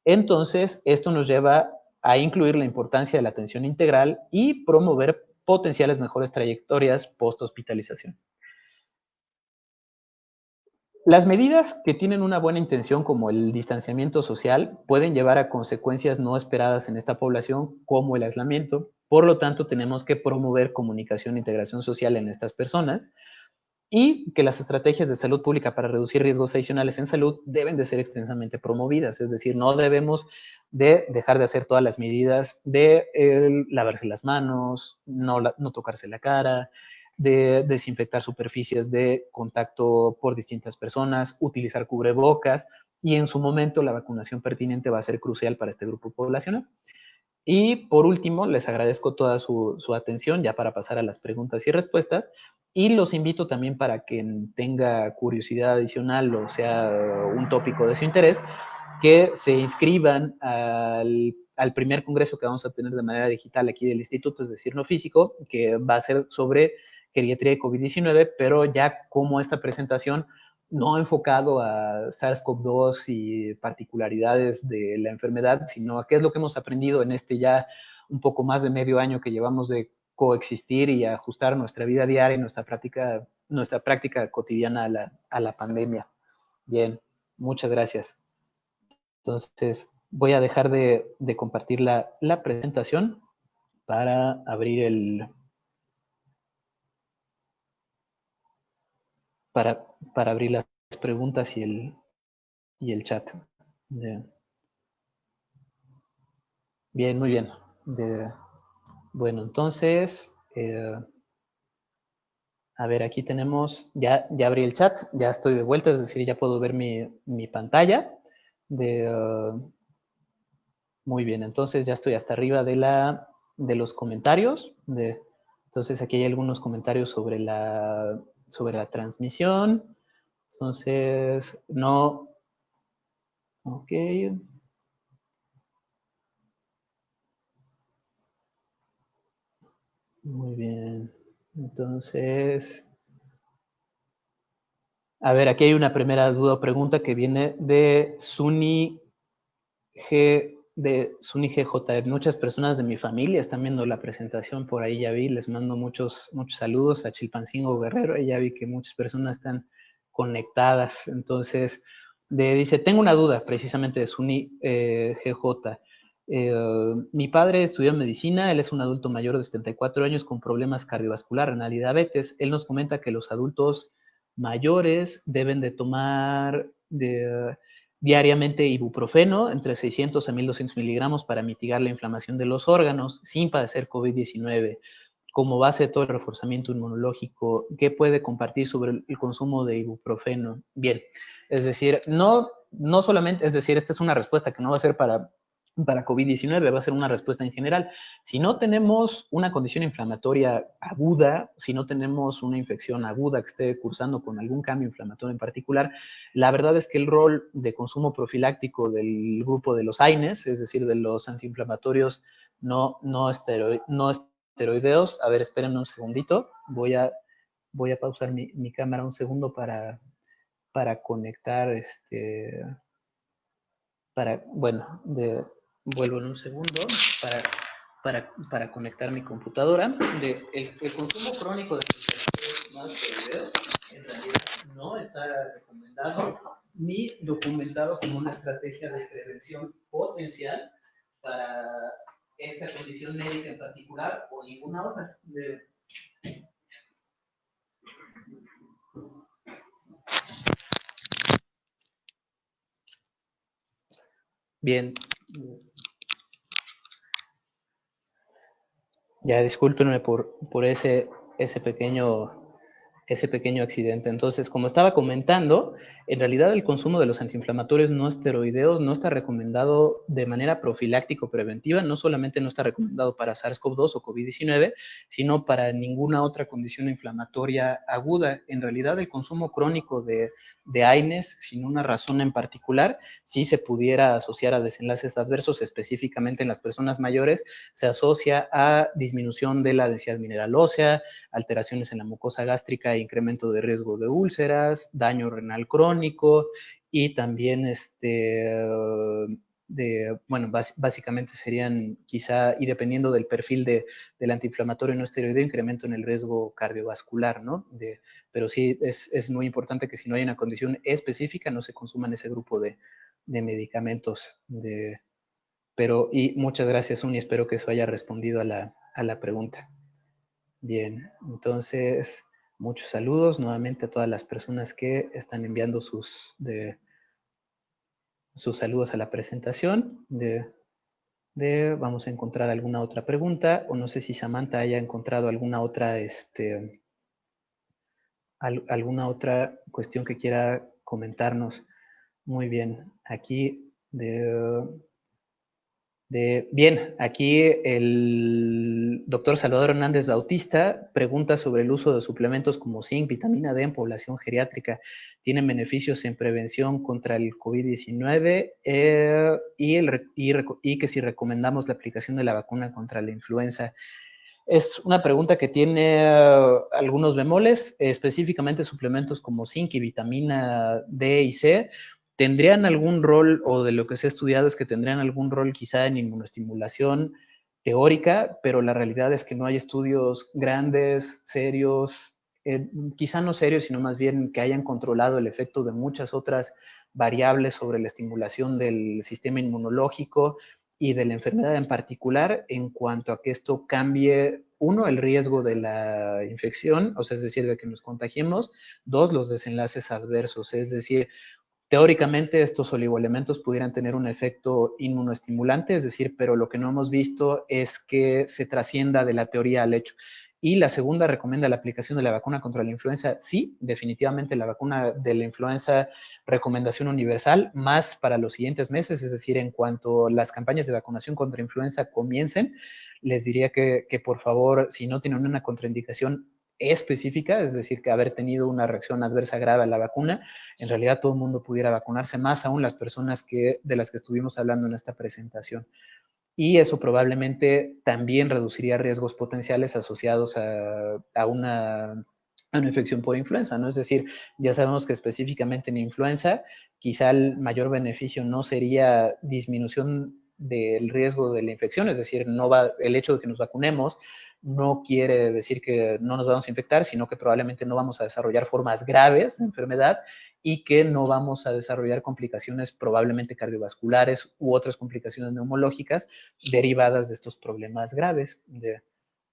Entonces, esto nos lleva a incluir la importancia de la atención integral y promover potenciales mejores trayectorias post-hospitalización. Las medidas que tienen una buena intención, como el distanciamiento social, pueden llevar a consecuencias no esperadas en esta población, como el aislamiento. Por lo tanto, tenemos que promover comunicación e integración social en estas personas, y que las estrategias de salud pública para reducir riesgos adicionales en salud deben de ser extensamente promovidas. Es decir, no debemos de dejar de hacer todas las medidas de lavarse las manos, no tocarse la cara, de desinfectar superficies de contacto por distintas personas, utilizar cubrebocas, y en su momento la vacunación pertinente va a ser crucial para este grupo poblacional. Y por último, les agradezco toda su atención ya para pasar a las preguntas y respuestas, y los invito también, para quien tenga curiosidad adicional o sea un tópico de su interés, que se inscriban al primer congreso que vamos a tener de manera digital aquí del instituto, es decir, no físico, que va a ser sobre geriatría de COVID-19, pero ya como esta presentación no enfocado a SARS-CoV-2 y particularidades de la enfermedad, sino a qué es lo que hemos aprendido en este ya un poco más de medio año que llevamos de coexistir y ajustar nuestra vida diaria y nuestra práctica cotidiana a la pandemia. Bien, muchas gracias. Entonces, voy a dejar de compartir la presentación para abrir para abrir las preguntas y el chat. Bien, bien, muy bien. Bueno, entonces, a ver, aquí tenemos, ya abrí el chat, ya estoy de vuelta, es decir, ya puedo ver mi pantalla. Muy bien, entonces ya estoy hasta arriba de los comentarios. Entonces aquí hay algunos comentarios sobre la transmisión. Entonces, no, ok. Muy bien. Entonces, a ver, aquí hay una primera duda o pregunta que viene de Suni Suni GJ. Muchas personas de mi familia están viendo la presentación, por ahí ya vi, les mando muchos saludos a Chilpancingo Guerrero, y ya vi que muchas personas están conectadas. Entonces, dice, tengo una duda precisamente de Suni GJ. Mi padre estudió medicina, él es un adulto mayor de 74 años con problemas cardiovasculares, renal y diabetes. Él nos comenta que los adultos mayores deben de tomar diariamente ibuprofeno entre 600 a 1200 miligramos para mitigar la inflamación de los órganos sin padecer COVID-19. Como base de todo el reforzamiento inmunológico, ¿qué puede compartir sobre el consumo de ibuprofeno? Bien, es decir, no solamente, es decir, esta es una respuesta que no va a ser para COVID-19, va a ser una respuesta en general. Si no tenemos una condición inflamatoria aguda, si no tenemos una infección aguda que esté cursando con algún cambio inflamatorio en particular, la verdad es que el rol de consumo profiláctico del grupo de los AINES, es decir, de los antiinflamatorios no esteroideos, a ver, espérenme un segundito, voy a pausar mi cámara un segundo para conectar bueno, vuelvo en un segundo para conectar mi computadora. El consumo crónico de sustancias no esteroideos en realidad no está recomendado ni documentado como una estrategia de prevención potencial para esta condición médica en particular o ninguna otra. Bien. Ya discúlpenme por ese pequeño accidente. Entonces, como estaba comentando, en realidad el consumo de los antiinflamatorios no esteroideos no está recomendado de manera profiláctica o preventiva, no solamente no está recomendado para SARS-CoV-2 o COVID-19, sino para ninguna otra condición inflamatoria aguda. En realidad el consumo crónico de AINES, sin una razón en particular, sí se pudiera asociar a desenlaces adversos, específicamente en las personas mayores, se asocia a disminución de la densidad mineral ósea, alteraciones en la mucosa gástrica, incremento de riesgo de úlceras, daño renal crónico y también bueno, básicamente serían quizá, y dependiendo del perfil del antiinflamatorio no esteroideo, incremento en el riesgo cardiovascular, ¿no? Pero sí es muy importante que si no hay una condición específica no se consuman ese grupo de medicamentos. Pero, y muchas gracias, Uni, espero que eso haya respondido a la pregunta. Bien, entonces, muchos saludos nuevamente a todas las personas que están enviando sus saludos a la presentación. Vamos a encontrar alguna otra pregunta, o no sé si Samantha haya encontrado alguna otra, alguna otra cuestión que quiera comentarnos. Muy bien, aquí bien, aquí el doctor Salvador Hernández Bautista pregunta sobre el uso de suplementos como zinc, vitamina D en población geriátrica. ¿Tienen beneficios en prevención contra el COVID-19? Y que si recomendamos la aplicación de la vacuna contra la influenza. Es una pregunta que tiene algunos bemoles, específicamente suplementos como zinc y vitamina D y C. ¿Tendrían algún rol, o de lo que se ha estudiado es que tendrían algún rol quizá en inmunoestimulación teórica, pero la realidad es que no hay estudios grandes, serios, quizá no serios, sino más bien que hayan controlado el efecto de muchas otras variables sobre la estimulación del sistema inmunológico y de la enfermedad en particular en cuanto a que esto cambie, uno, el riesgo de la infección, o sea, es decir, de que nos contagiemos, dos, los desenlaces adversos, es decir, teóricamente estos oligoelementos pudieran tener un efecto inmunoestimulante, es decir, pero lo que no hemos visto es que se trascienda de la teoría al hecho. Y la segunda recomienda la aplicación de la vacuna contra la influenza. Sí, definitivamente la vacuna de la influenza, recomendación universal, más para los siguientes meses, es decir, en cuanto las campañas de vacunación contra influenza comiencen, les diría que por favor, si no tienen una contraindicación específica, es decir, que haber tenido una reacción adversa grave a la vacuna, en realidad todo el mundo pudiera vacunarse, más aún las personas de las que estuvimos hablando en esta presentación. Y eso probablemente también reduciría riesgos potenciales asociados a una infección por influenza, ¿no? Es decir, ya sabemos que específicamente en influenza, quizá el mayor beneficio no sería disminución del riesgo de la infección, es decir, el hecho de que nos vacunemos no quiere decir que no nos vamos a infectar, sino que probablemente no vamos a desarrollar formas graves de enfermedad y que no vamos a desarrollar complicaciones probablemente cardiovasculares u otras complicaciones neumológicas derivadas de estos problemas graves.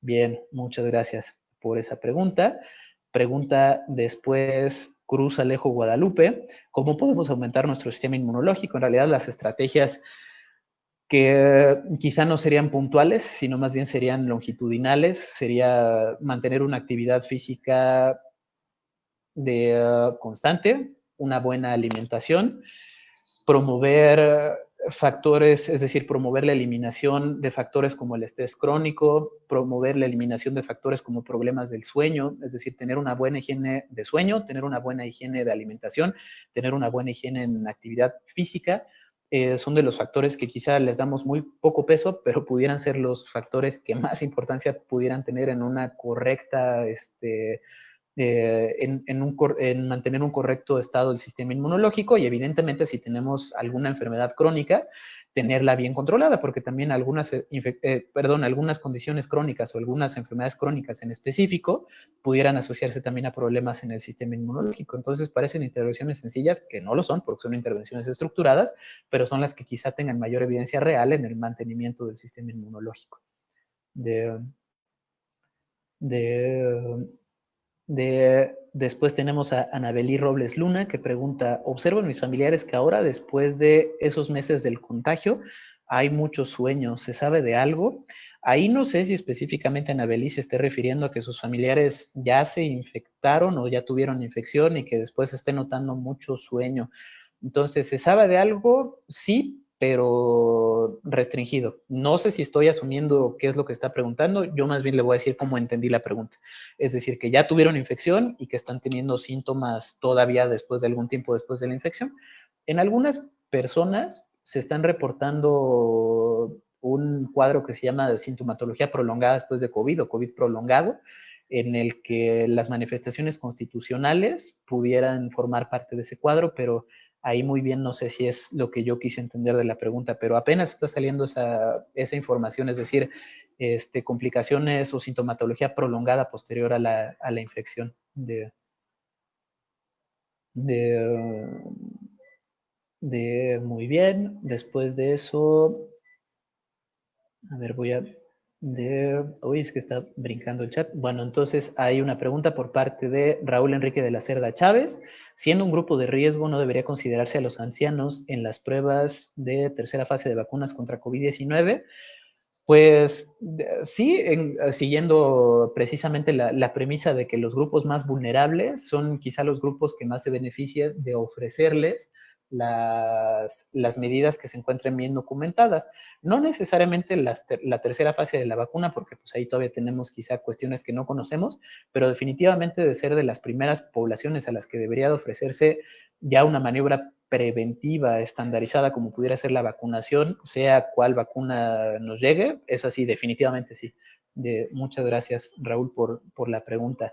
Bien, muchas gracias por esa pregunta. Pregunta después Cruz Alejo Guadalupe, ¿cómo podemos aumentar nuestro sistema inmunológico? En realidad las estrategias que quizá no serían puntuales, sino más bien serían longitudinales, sería mantener una actividad física constante, una buena alimentación, promover factores, es decir, promover la eliminación de factores como el estrés crónico, promover la eliminación de factores como problemas del sueño, es decir, tener una buena higiene de sueño, tener una buena higiene de alimentación, tener una buena higiene en actividad física, son de los factores que quizá les damos muy poco peso, pero pudieran ser los factores que más importancia pudieran tener en una correcta en mantener un correcto estado del sistema inmunológico, y evidentemente si tenemos alguna enfermedad crónica, tenerla bien controlada, porque también algunas condiciones crónicas o algunas enfermedades crónicas en específico pudieran asociarse también a problemas en el sistema inmunológico. Entonces parecen intervenciones sencillas, que no lo son, porque son intervenciones estructuradas, pero son las que quizá tengan mayor evidencia real en el mantenimiento del sistema inmunológico. De, de, Después tenemos a Anabelí Robles Luna, que pregunta: observo en mis familiares que ahora, después de esos meses del contagio, hay mucho sueño. ¿Se sabe de algo? Ahí no sé si específicamente Anabelí se esté refiriendo a que sus familiares ya se infectaron o ya tuvieron infección y que después esté notando mucho sueño. Entonces, ¿se sabe de algo? Sí, pero restringido. No sé si estoy asumiendo qué es lo que está preguntando. Yo más bien le voy a decir cómo entendí la pregunta. Es decir, que ya tuvieron infección y que están teniendo síntomas todavía después de algún tiempo después de la infección. En algunas personas se están reportando un cuadro que se llama de sintomatología prolongada después de COVID o COVID prolongado, en el que las manifestaciones constitucionales pudieran formar parte de ese cuadro, pero ahí muy bien no sé si es lo que yo quise entender de la pregunta, pero apenas está saliendo esa información, es decir, complicaciones o sintomatología prolongada posterior a la infección de, muy bien. Después de eso, a ver, uy, es que está brincando el chat. Bueno, entonces hay una pregunta por parte de Raúl Enrique de la Cerda Chávez. Siendo un grupo de riesgo, ¿no debería considerarse a los ancianos en las pruebas de tercera fase de vacunas contra COVID-19? Pues sí, siguiendo precisamente la premisa de que los grupos más vulnerables son quizá los grupos que más se benefician de ofrecerles las medidas que se encuentren bien documentadas. No necesariamente la tercera fase de la vacuna, porque pues ahí todavía tenemos quizá cuestiones que no conocemos, pero definitivamente de ser de las primeras poblaciones a las que debería de ofrecerse ya una maniobra preventiva estandarizada como pudiera ser la vacunación, sea cual vacuna nos llegue, es así, definitivamente sí. Muchas gracias, Raúl, por la pregunta.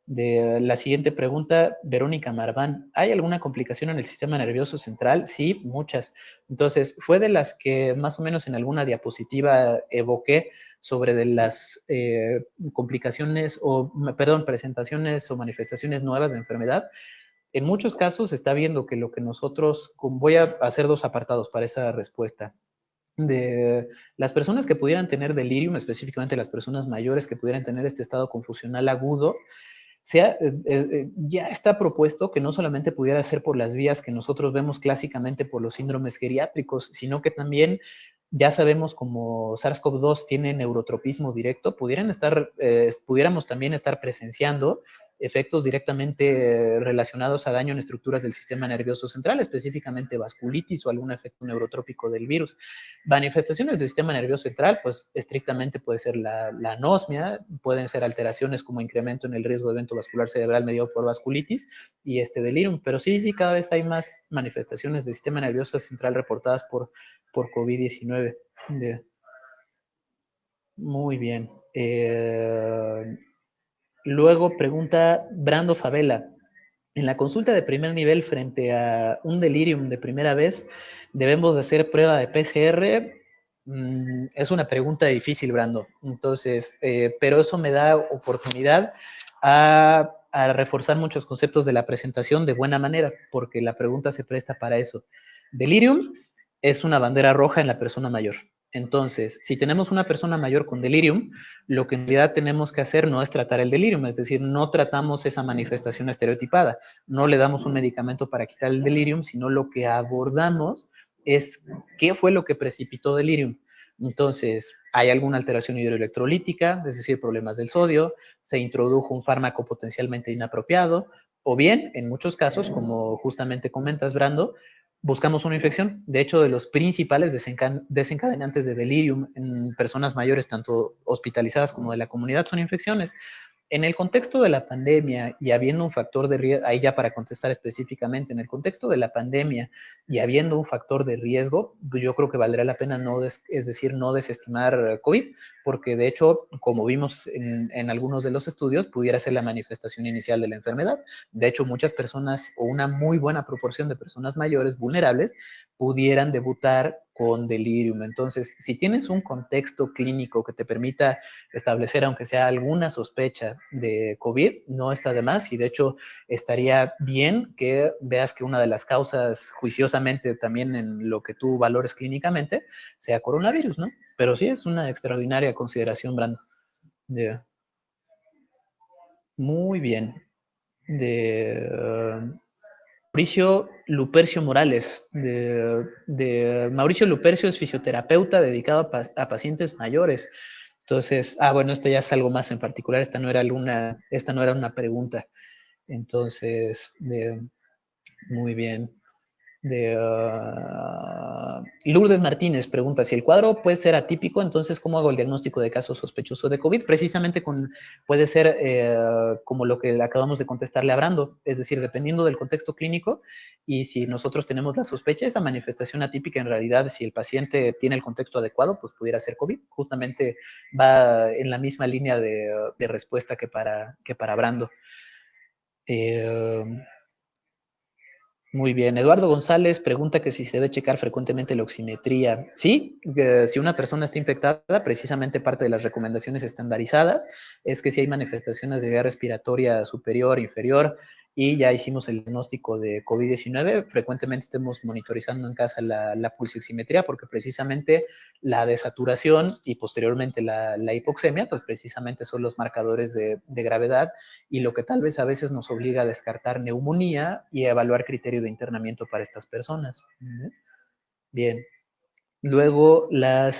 De la siguiente pregunta, Verónica Marván: ¿hay alguna complicación en el sistema nervioso central? Sí, muchas. Entonces, fue de las que más o menos en alguna diapositiva evoqué sobre de las complicaciones o, perdón, presentaciones o manifestaciones nuevas de enfermedad. En muchos casos se está viendo que lo que nosotros, voy a hacer dos apartados para esa respuesta. De las personas que pudieran tener delirium, específicamente las personas mayores que pudieran tener este estado confusional agudo, ya está propuesto que no solamente pudiera ser por las vías que nosotros vemos clásicamente por los síndromes geriátricos, sino que también ya sabemos como SARS-CoV-2 tiene neurotropismo directo, pudiéramos también estar presenciando efectos directamente relacionados a daño en estructuras del sistema nervioso central, específicamente vasculitis o algún efecto neurotrópico del virus. Manifestaciones del sistema nervioso central, pues estrictamente puede ser la anosmia, pueden ser alteraciones como incremento en el riesgo de evento vascular cerebral mediado por vasculitis y delirium, pero sí, cada vez hay más manifestaciones del sistema nervioso central reportadas por COVID-19. Muy bien. Luego pregunta Brando Favela: en la consulta de primer nivel frente a un delirium de primera vez, ¿debemos de hacer prueba de PCR? Es una pregunta difícil, Brando. Entonces, pero eso me da oportunidad a reforzar muchos conceptos de la presentación de buena manera, porque la pregunta se presta para eso. Delirium es una bandera roja en la persona mayor. Entonces, si tenemos una persona mayor con delirium, lo que en realidad tenemos que hacer no es tratar el delirium, es decir, no tratamos esa manifestación estereotipada, no le damos un medicamento para quitar el delirium, sino lo que abordamos es qué fue lo que precipitó delirium. Entonces, hay alguna alteración hidroelectrolítica, es decir, problemas del sodio, se introdujo un fármaco potencialmente inapropiado, o bien, en muchos casos, como justamente comentas, Brando, buscamos una infección. De hecho, de los principales desencadenantes de delirium en personas mayores, tanto hospitalizadas como de la comunidad, son infecciones. En el contexto de la pandemia y habiendo un factor de riesgo, ahí ya para contestar específicamente, en el contexto de la pandemia y habiendo un factor de riesgo, pues yo creo que valdría la pena es decir, no desestimar COVID, porque de hecho, como vimos en algunos de los estudios, pudiera ser la manifestación inicial de la enfermedad. De hecho, muchas personas o una muy buena proporción de personas mayores vulnerables pudieran debutar con delirium. Entonces, si tienes un contexto clínico que te permita establecer, aunque sea alguna sospecha de COVID, no está de más y de hecho estaría bien que veas que una de las causas, juiciosamente también en lo que tú valores clínicamente, sea coronavirus, ¿no? Pero sí es una extraordinaria consideración, Brando. Yeah. Muy bien. De Mauricio Lupercio Morales. Mauricio Lupercio es fisioterapeuta dedicado a pacientes mayores. Entonces, bueno, esto ya es algo más en particular. Esta no era una pregunta. Entonces, muy bien. Lourdes Martínez pregunta, si el cuadro puede ser atípico, entonces ¿cómo hago el diagnóstico de caso sospechoso de COVID? Precisamente puede ser como lo que acabamos de contestarle a Brando, es decir, dependiendo del contexto clínico y si nosotros tenemos la sospecha, esa manifestación atípica en realidad, si el paciente tiene el contexto adecuado, pues pudiera ser COVID. Justamente va en la misma línea de respuesta que para Brando. Muy bien. Eduardo González pregunta que si se debe checar frecuentemente la oximetría. Sí, si una persona está infectada, precisamente parte de las recomendaciones estandarizadas es que si hay manifestaciones de vía respiratoria superior, inferior, y ya hicimos el diagnóstico de COVID-19, frecuentemente estemos monitorizando en casa la pulsioximetría, porque precisamente la desaturación y posteriormente la hipoxemia, pues precisamente son los marcadores de gravedad y lo que tal vez a veces nos obliga a descartar neumonía y a evaluar criterio de internamiento para estas personas. Bien. Luego, la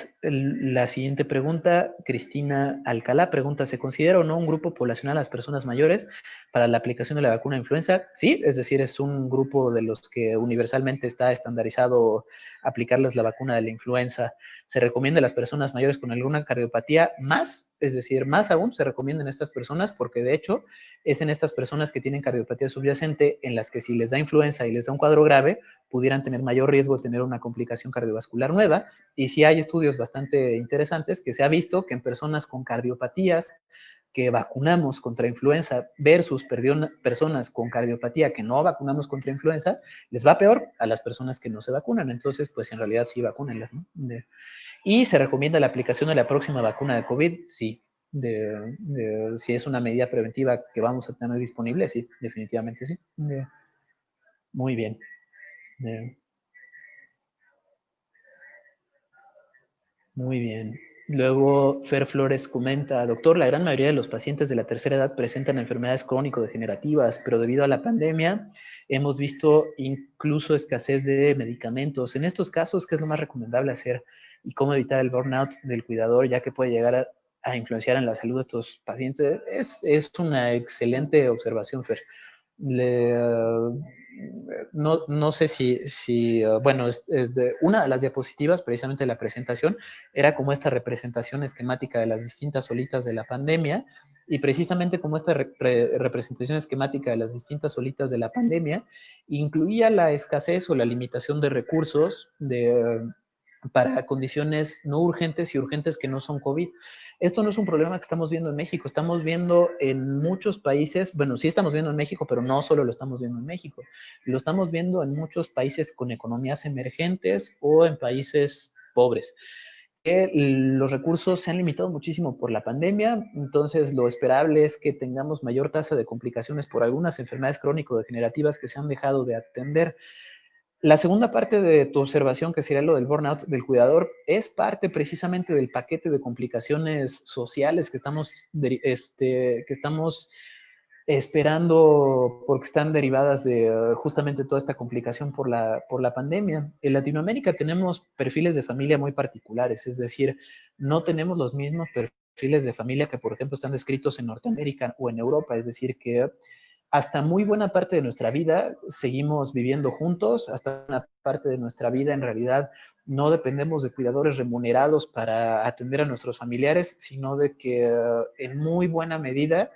siguiente pregunta, Cristina Alcalá pregunta, ¿se considera o no un grupo poblacional a las personas mayores para la aplicación de la vacuna de influenza? Sí, es decir, es un grupo de los que universalmente está estandarizado aplicarles la vacuna de la influenza. Se recomienda a las personas mayores con alguna cardiopatía más, es decir, más aún se recomiendan a estas personas porque de hecho es en estas personas que tienen cardiopatía subyacente en las que si les da influenza y les da un cuadro grave, pudieran tener mayor riesgo de tener una complicación cardiovascular nueva. Y sí hay estudios bastante interesantes que se ha visto que en personas con cardiopatías que vacunamos contra influenza versus personas con cardiopatía que no vacunamos contra influenza, les va peor a las personas que no se vacunan. Entonces, pues en realidad sí vacúnenlas, ¿no? Y se recomienda la aplicación de la próxima vacuna de COVID, sí. Si es una medida preventiva que vamos a tener disponible, sí, definitivamente sí. Muy bien. Muy bien. Luego, Fer Flores comenta, doctor, la gran mayoría de los pacientes de la tercera edad presentan enfermedades crónico-degenerativas, pero debido a la pandemia hemos visto incluso escasez de medicamentos. En estos casos, ¿qué es lo más recomendable hacer? ¿Y cómo evitar el burnout del cuidador, ya que puede llegar a influenciar en la salud de estos pacientes? Es una excelente observación, Fer. Le, no sé bueno, una de las diapositivas precisamente de la presentación era como esta representación esquemática de las distintas olitas de la pandemia y precisamente como esta representación esquemática de las distintas olitas de la pandemia incluía la escasez o la limitación de recursos para condiciones no urgentes y urgentes que no son COVID. Esto no es un problema que estamos viendo en México, estamos viendo en muchos países, bueno, sí estamos viendo en México, pero no solo lo estamos viendo en México, lo estamos viendo en muchos países con economías emergentes o en países pobres. Los recursos se han limitado muchísimo por la pandemia, entonces lo esperable es que tengamos mayor tasa de complicaciones por algunas enfermedades crónico-degenerativas que se han dejado de atender. La segunda parte de tu observación, que sería lo del burnout del cuidador, es parte precisamente del paquete de complicaciones sociales que estamos esperando porque están derivadas de justamente toda esta complicación por la pandemia. En Latinoamérica tenemos perfiles de familia muy particulares, es decir, no tenemos los mismos perfiles de familia que, por ejemplo, están descritos en Norteamérica o en Europa, es decir, que hasta muy buena parte de nuestra vida seguimos viviendo juntos, hasta una parte de nuestra vida en realidad no dependemos de cuidadores remunerados para atender a nuestros familiares, sino de que en muy buena medida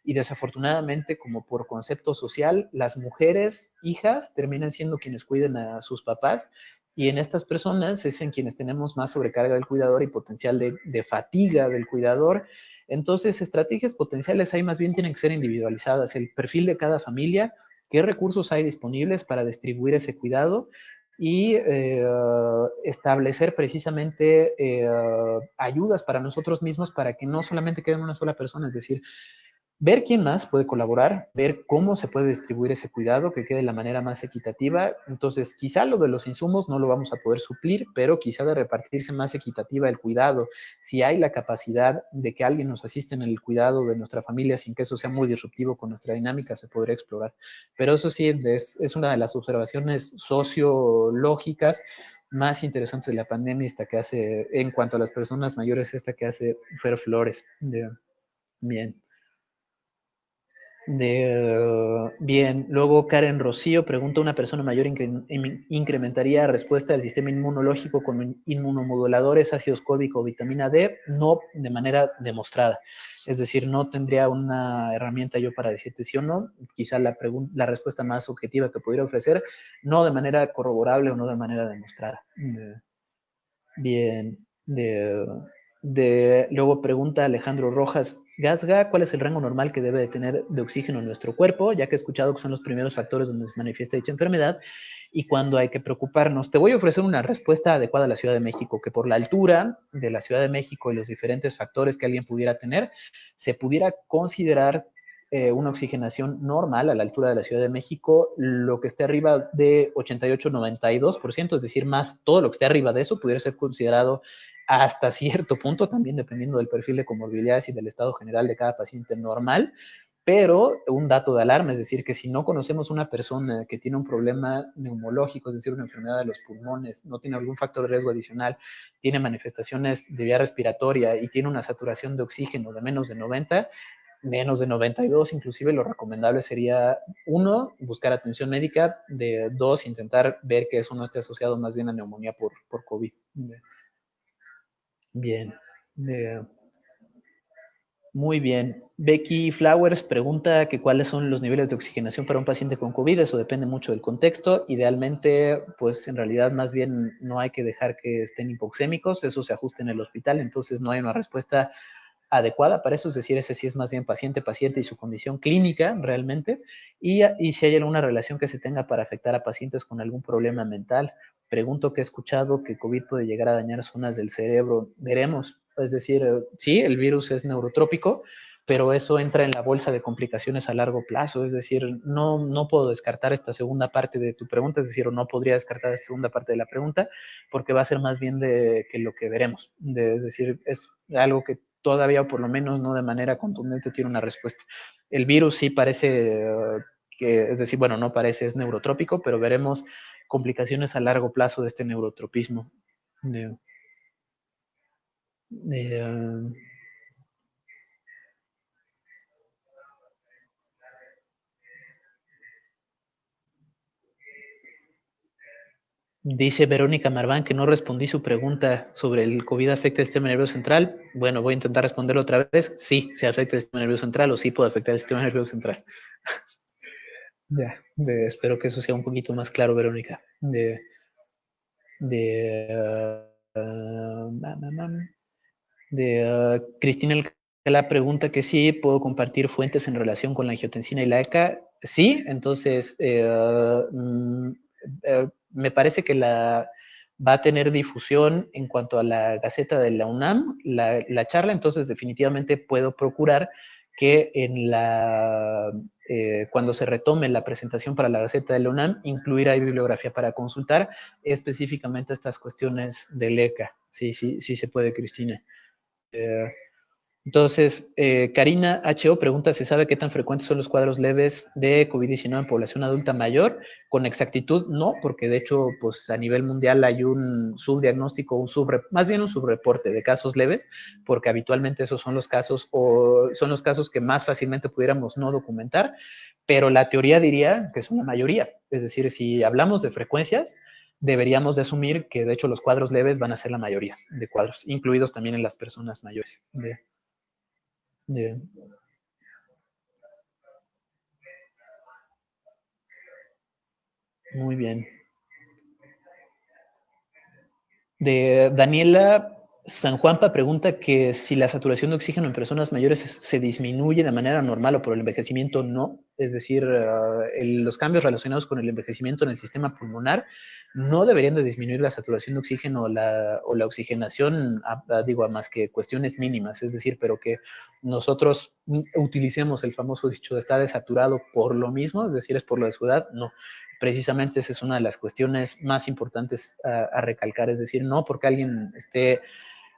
y desafortunadamente como por concepto social, las mujeres hijas terminan siendo quienes cuiden a sus papás y en estas personas es en quienes tenemos más sobrecarga del cuidador y potencial de fatiga del cuidador. Entonces, estrategias potenciales ahí más bien tienen que ser individualizadas, el perfil de cada familia, qué recursos hay disponibles para distribuir ese cuidado y establecer precisamente ayudas para nosotros mismos para que no solamente quede en una sola persona, es decir, ver quién más puede colaborar, ver cómo se puede distribuir ese cuidado, que quede de la manera más equitativa. Entonces, quizá lo de los insumos no lo vamos a poder suplir, pero quizá de repartirse más equitativa el cuidado. Si hay la capacidad de que alguien nos asista en el cuidado de nuestra familia sin que eso sea muy disruptivo con nuestra dinámica, se podría explorar. Pero eso sí, es una de las observaciones sociológicas más interesantes de la pandemia, esta que hace, en cuanto a las personas mayores, esta que hace Fer Flores. Bien. Bien, luego Karen Rocío pregunta, ¿una persona mayor incrementaría respuesta del sistema inmunológico con inmunomoduladores, ácido ascórbico o vitamina D? No de manera demostrada. Es decir, no tendría una herramienta yo para decirte sí o no. Quizá la respuesta más objetiva que pudiera ofrecer, no de manera corroborable o no de manera demostrada. Bien, luego pregunta Alejandro Rojas, Gasga, ¿cuál es el rango normal que debe de tener de oxígeno en nuestro cuerpo? Ya que he escuchado que son los primeros factores donde se manifiesta dicha enfermedad y cuándo hay que preocuparnos. Te voy a ofrecer una respuesta adecuada a la Ciudad de México, que por la altura de la Ciudad de México y los diferentes factores que alguien pudiera tener, se pudiera considerar una oxigenación normal a la altura de la Ciudad de México, lo que esté arriba de 88-92%, es decir, más todo lo que esté arriba de eso pudiera ser considerado hasta cierto punto, también dependiendo del perfil de comorbilidades y del estado general de cada paciente normal, pero un dato de alarma, es decir, que si no conocemos una persona que tiene un problema neumológico, es decir, una enfermedad de los pulmones, no tiene algún factor de riesgo adicional, tiene manifestaciones de vía respiratoria y tiene una saturación de oxígeno de menos de 92, inclusive lo recomendable sería, uno, buscar atención médica, de dos, intentar ver que eso no esté asociado más bien a neumonía por COVID. Bien. De, muy bien. Becky Flowers pregunta que cuáles son los niveles de oxigenación para un paciente con COVID. Eso depende mucho del contexto. Idealmente, pues en realidad más bien no hay que dejar que estén hipoxémicos. Eso se ajusta en el hospital. Entonces no hay una respuesta adecuada para eso, es decir, ese sí es más bien paciente y su condición clínica realmente, y si hay alguna relación que se tenga para afectar a pacientes con algún problema mental. Pregunto que he escuchado que COVID puede llegar a dañar zonas del cerebro, veremos, es decir, sí, el virus es neurotrópico, pero eso entra en la bolsa de complicaciones a largo plazo, es decir, no puedo descartar esta segunda parte de tu pregunta, es decir, o no podría descartar esta segunda parte de la pregunta, porque va a ser más bien de que lo que veremos, es decir, es algo que todavía, o por lo menos no de manera contundente, tiene una respuesta. El virus sí parece que, es decir, bueno, no parece, es neurotrópico, pero veremos complicaciones a largo plazo de este neurotropismo. De, de, dice Verónica Marván que no respondí su pregunta sobre el COVID afecta el sistema nervioso central. Bueno, voy a intentar responderlo otra vez. Sí, se afecta el sistema nervioso central o sí puede afectar el sistema nervioso central. Ya, espero que eso sea un poquito más claro, Verónica. De, Cristina la pregunta que sí puedo compartir fuentes en relación con la angiotensina y la ECA. Sí, entonces me parece que va a tener difusión en cuanto a la Gaceta de la UNAM, la charla, entonces definitivamente puedo procurar que cuando se retome la presentación para la Gaceta de la UNAM, incluir ahí bibliografía para consultar específicamente estas cuestiones del ECA. Sí, sí, sí se puede, Cristina. Eh, entonces, Karina HO pregunta, ¿se sabe qué tan frecuentes son los cuadros leves de COVID-19 en población adulta mayor? Con exactitud, no, porque de hecho, pues a nivel mundial hay un subdiagnóstico, más bien un subreporte de casos leves, porque habitualmente esos son los casos, o son los casos que más fácilmente pudiéramos no documentar, pero la teoría diría que son la mayoría. Es decir, si hablamos de frecuencias, deberíamos de asumir que de hecho los cuadros leves van a ser la mayoría de cuadros, incluidos también en las personas mayores. De, muy bien. De Daniela San Juanpa pregunta que si la saturación de oxígeno en personas mayores se disminuye de manera normal o por el envejecimiento, no. Es decir, los cambios relacionados con el envejecimiento en el sistema pulmonar no deberían de disminuir la saturación de oxígeno o la oxigenación, digo, a más que cuestiones mínimas. Es decir, pero que nosotros utilicemos el famoso dicho de estar desaturado por lo mismo, es decir, es por la edad, no. Precisamente esa es una de las cuestiones más importantes a recalcar, es decir, no porque alguien esté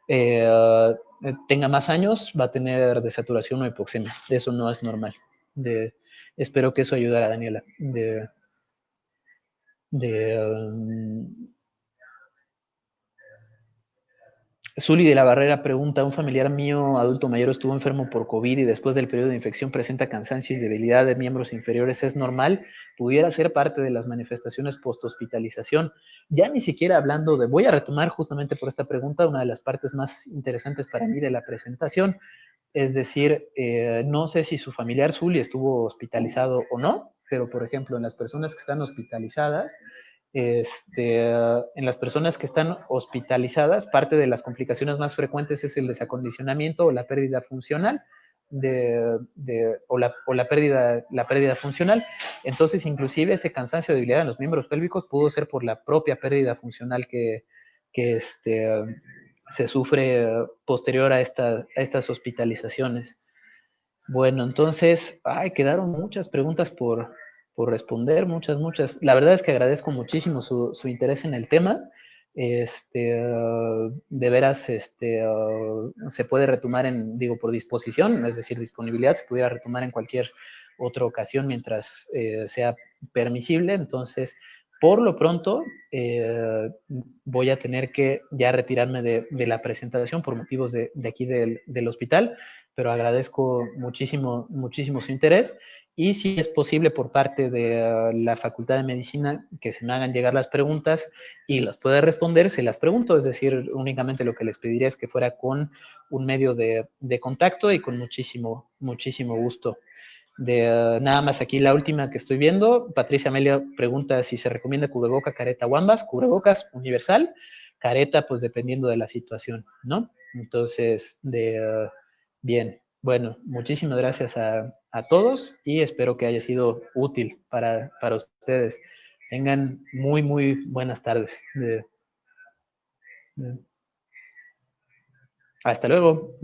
eh, tenga más años, va a tener desaturación o hipoxemia. Eso no es normal. Espero que eso ayudara a Daniela. De Zuli de la Barrera pregunta, un familiar mío adulto mayor estuvo enfermo por COVID y después del periodo de infección presenta cansancio y debilidad de miembros inferiores, ¿es normal? Pudiera ser parte de las manifestaciones post-hospitalización. Ya ni siquiera hablando de, voy a retomar justamente por esta pregunta una de las partes más interesantes para mí de la presentación, es decir, no sé si su familiar Zuli estuvo hospitalizado o no, pero por ejemplo, en las personas que están hospitalizadas, en las personas que están hospitalizadas, parte de las complicaciones más frecuentes es el desacondicionamiento o la pérdida funcional. La pérdida funcional. Entonces, inclusive ese cansancio de debilidad en los miembros pélvicos pudo ser por la propia pérdida funcional que se sufre posterior a estas hospitalizaciones. Bueno, entonces, quedaron muchas preguntas por responder, muchas. La verdad es que agradezco muchísimo su interés en el tema. De veras, se puede retomar digo, por disposición, es decir, disponibilidad, se pudiera retomar en cualquier otra ocasión mientras sea permisible. Entonces, por lo pronto, voy a tener que ya retirarme de la presentación por motivos de aquí del hospital, pero agradezco muchísimo su interés y si es posible por parte de la Facultad de Medicina que se me hagan llegar las preguntas y las pueda responder, se las pregunto, es decir, únicamente lo que les pediría es que fuera con un medio de contacto y con muchísimo gusto. Nada más aquí la última que estoy viendo, Patricia Amelia pregunta si se recomienda cubreboca, careta o ambas, cubrebocas universal, careta pues dependiendo de la situación, ¿no? Entonces, bien, bueno, muchísimas gracias a todos y espero que haya sido útil para ustedes. Tengan muy buenas tardes. Hasta luego.